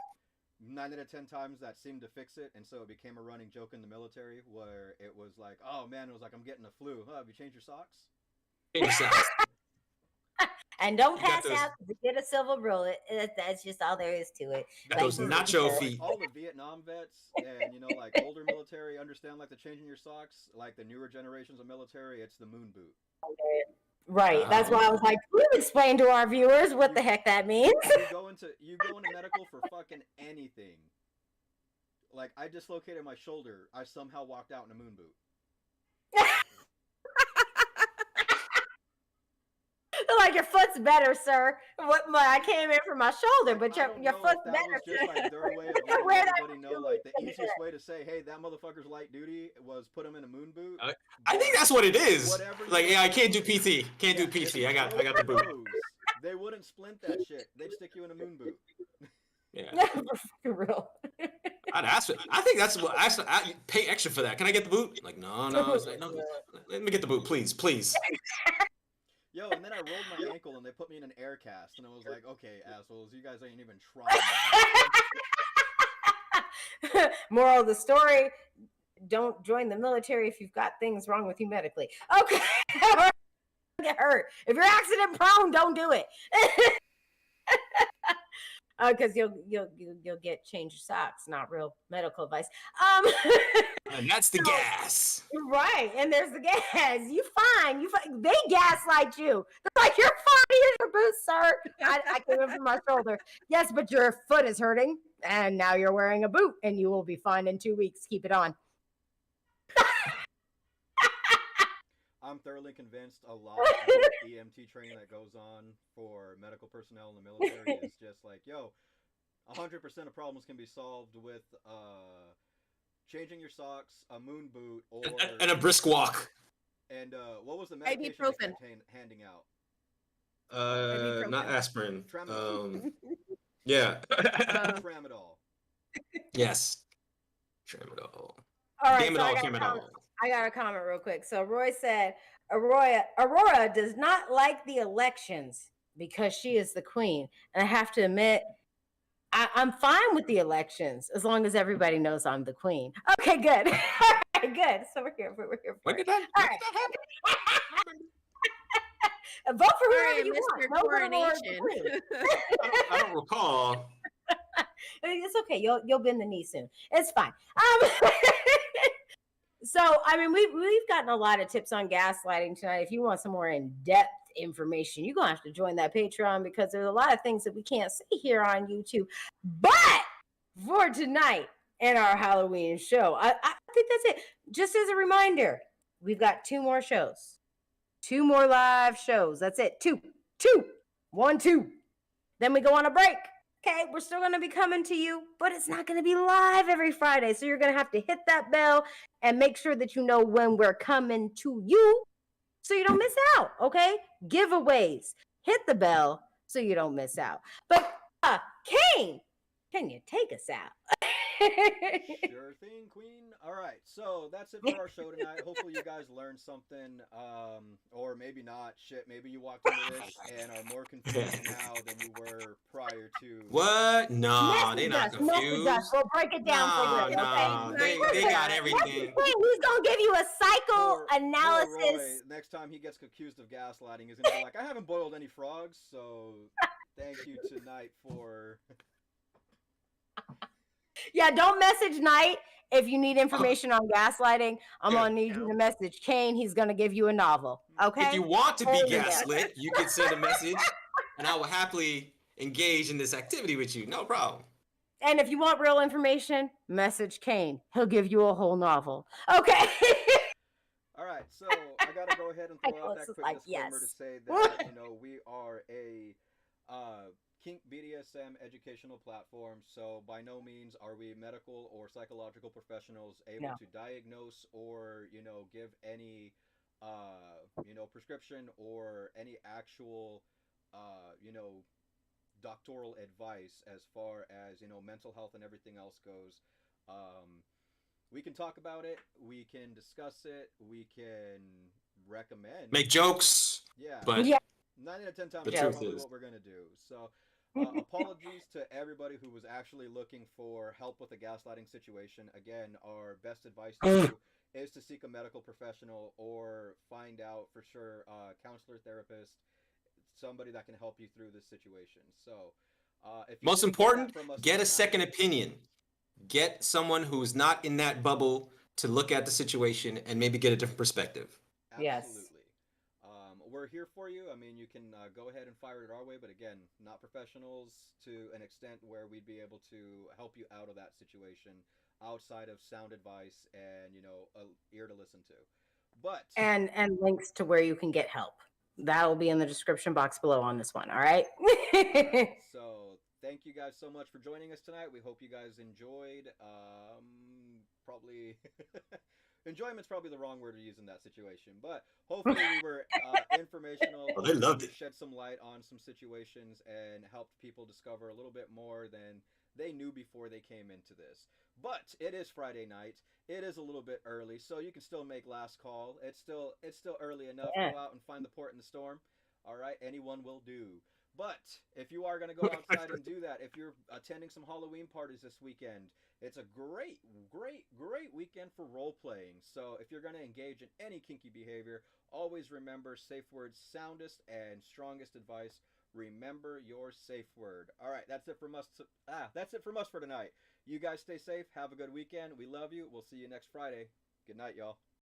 Speaker 2: 9 out of 10 times that seemed to fix it, and so it became a running joke in the military where it was like, oh man, it was like, I'm getting a flu. Huh, have you changed your socks?
Speaker 1: And don't pass out to get a silver bullet. That's just all there is to it.
Speaker 3: Those nacho feet.
Speaker 2: All the Vietnam vets and like older military understand like the changing your socks. Like the newer generations of military, it's the moon boot.
Speaker 1: Right. That's why I was like, please explain to our viewers what the heck that means.
Speaker 2: You go into medical for fucking anything. Like I dislocated my shoulder. I somehow walked out in a moon boot.
Speaker 1: Like, your foot's better, sir. I came in for my shoulder, but your foot's better.
Speaker 2: That was just like their way of letting everybody know, like the easiest way to say, hey, that motherfucker's light duty was put him in a moon boot.
Speaker 3: I think that's what it is. Like, I can't do PT. Can't do PT. I got the boot.
Speaker 2: They wouldn't splint that shit. They'd stick you in a moon boot.
Speaker 3: Yeah.
Speaker 1: For real.
Speaker 3: I'd ask it. I think that's what I pay extra for that. Can I get the boot? Like, no. It's like, no. Let me get the boot, please.
Speaker 2: Yo, and then I rolled my ankle and they put me in an air cast, and I was like, okay, assholes, you guys ain't even trying.
Speaker 1: Moral of the story: don't join the military if you've got things wrong with you medically. Okay, get hurt. If you're accident prone, don't do it. Because you'll get change your socks, not real medical advice.
Speaker 3: And that's the gas.
Speaker 1: Right, and there's the gas. You fine. They gaslight you. They're like, you're fine. Here's your boots, sir. I came in from my shoulder. Yes, but your foot is hurting, and now you're wearing a boot, and you will be fine in 2 weeks. Keep it on.
Speaker 2: I'm thoroughly convinced a lot of the EMT training that goes on for medical personnel in the military is just like, yo, 100% of problems can be solved with changing your socks, a moon boot, or
Speaker 3: and a brisk walk.
Speaker 2: And what was the medication they kept handing out?
Speaker 3: Not aspirin.
Speaker 2: Tramadol.
Speaker 3: Yeah.
Speaker 2: Tramadol.
Speaker 3: Yes. Tramadol.
Speaker 1: All right,
Speaker 3: So
Speaker 1: I got a comment real quick. So Roy said, Aurora does not like the elections because she is the queen. And I have to admit, I'm fine with the elections as long as everybody knows I'm the queen. Okay, good. All right, good. So we're here for
Speaker 3: when
Speaker 1: it.
Speaker 3: did that happen?
Speaker 1: Vote for whoever
Speaker 4: Sorry,
Speaker 1: you
Speaker 4: Mr.
Speaker 1: want.
Speaker 4: Coronation.
Speaker 3: I don't recall.
Speaker 1: It's okay. You'll bend the knee soon. It's fine. So I mean, we've gotten a lot of tips on gaslighting tonight. If you want some more in-depth information, you're gonna have to join that Patreon because there's a lot of things that we can't see here on YouTube. But for tonight and our Halloween show, I think that's it. Just as a reminder, we've got 2 more shows, 2 more live shows. That's it. 2. 1, 2. Then we go on a break. Okay, we're still going to be coming to you, but it's not going to be live every Friday. So you're going to have to hit that bell and make sure that you know when we're coming to you so you don't miss out, okay? Giveaways. Hit the bell so you don't miss out. But, Kane, can you take us out?
Speaker 2: Sure thing, Queen. All right, so that's it for our show tonight. Hopefully you guys learned something, or maybe not. Shit, maybe you walked into this and are more confused now than you were prior to.
Speaker 3: What? No, they're not confused.
Speaker 1: We'll break it down for them, okay?
Speaker 3: They got everything.
Speaker 1: He's going to give you a psychoanalysis.
Speaker 2: Roy, next time he gets accused of gaslighting, he's going to be like, I haven't boiled any frogs, so thank you tonight for...
Speaker 1: Yeah, don't message Knight if you need information on gaslighting. I'm gonna need you to message Kane. He's gonna give you a novel. Okay.
Speaker 3: If you want to be gaslit, you can send a message, and I will happily engage in this activity with you. No problem.
Speaker 1: And if you want real information, message Kane. He'll give you a whole novel. Okay.
Speaker 2: All right, so I gotta go ahead and throw out that quick disclaimer to say that we are a kink BDSM educational platform, so by no means are we medical or psychological professionals able to diagnose or give any prescription or any actual doctoral advice as far as mental health and everything else goes. We can talk about it, we can discuss it, we can recommend,
Speaker 3: make jokes, but
Speaker 2: 9 out of 10 times that's probably what we're gonna do. So apologies to everybody who was actually looking for help with the gaslighting situation. Again, our best advice to you is to seek a medical professional or find out for sure counselor, therapist, somebody that can help you through this situation. So if
Speaker 3: most important, get a second opinion. Get someone who's not in that bubble to look at the situation and maybe get a different perspective.
Speaker 2: Absolutely.
Speaker 1: Yes.
Speaker 2: We're here for you. I mean, you can go ahead and fire it our way, but again, not professionals to an extent where we'd be able to help you out of that situation outside of sound advice and an ear to listen to. But
Speaker 1: and links to where you can get help. That'll be in the description box below on this one. All right.
Speaker 2: So thank you guys so much for joining us tonight. We hope you guys enjoyed. Probably. Enjoyment's probably the wrong word to use in that situation, but hopefully we were informational.
Speaker 3: They loved it.
Speaker 2: Shed some light on some situations and helped people discover a little bit more than they knew before they came into this. But it is Friday night. It is a little bit early, so you can still make last call. It's still early enough. Go out and find the port in the storm. All right, anyone will do. But if you are going to go outside and do that, if you're attending some Halloween parties this weekend, It's a great, great, great weekend for role playing. So if you're going to engage in any kinky behavior, always remember SafeWord's soundest and strongest advice. Remember your safe word. All right, that's it from us. That's it from us for tonight. You guys stay safe. Have a good weekend. We love you. We'll see you next Friday. Good night, y'all.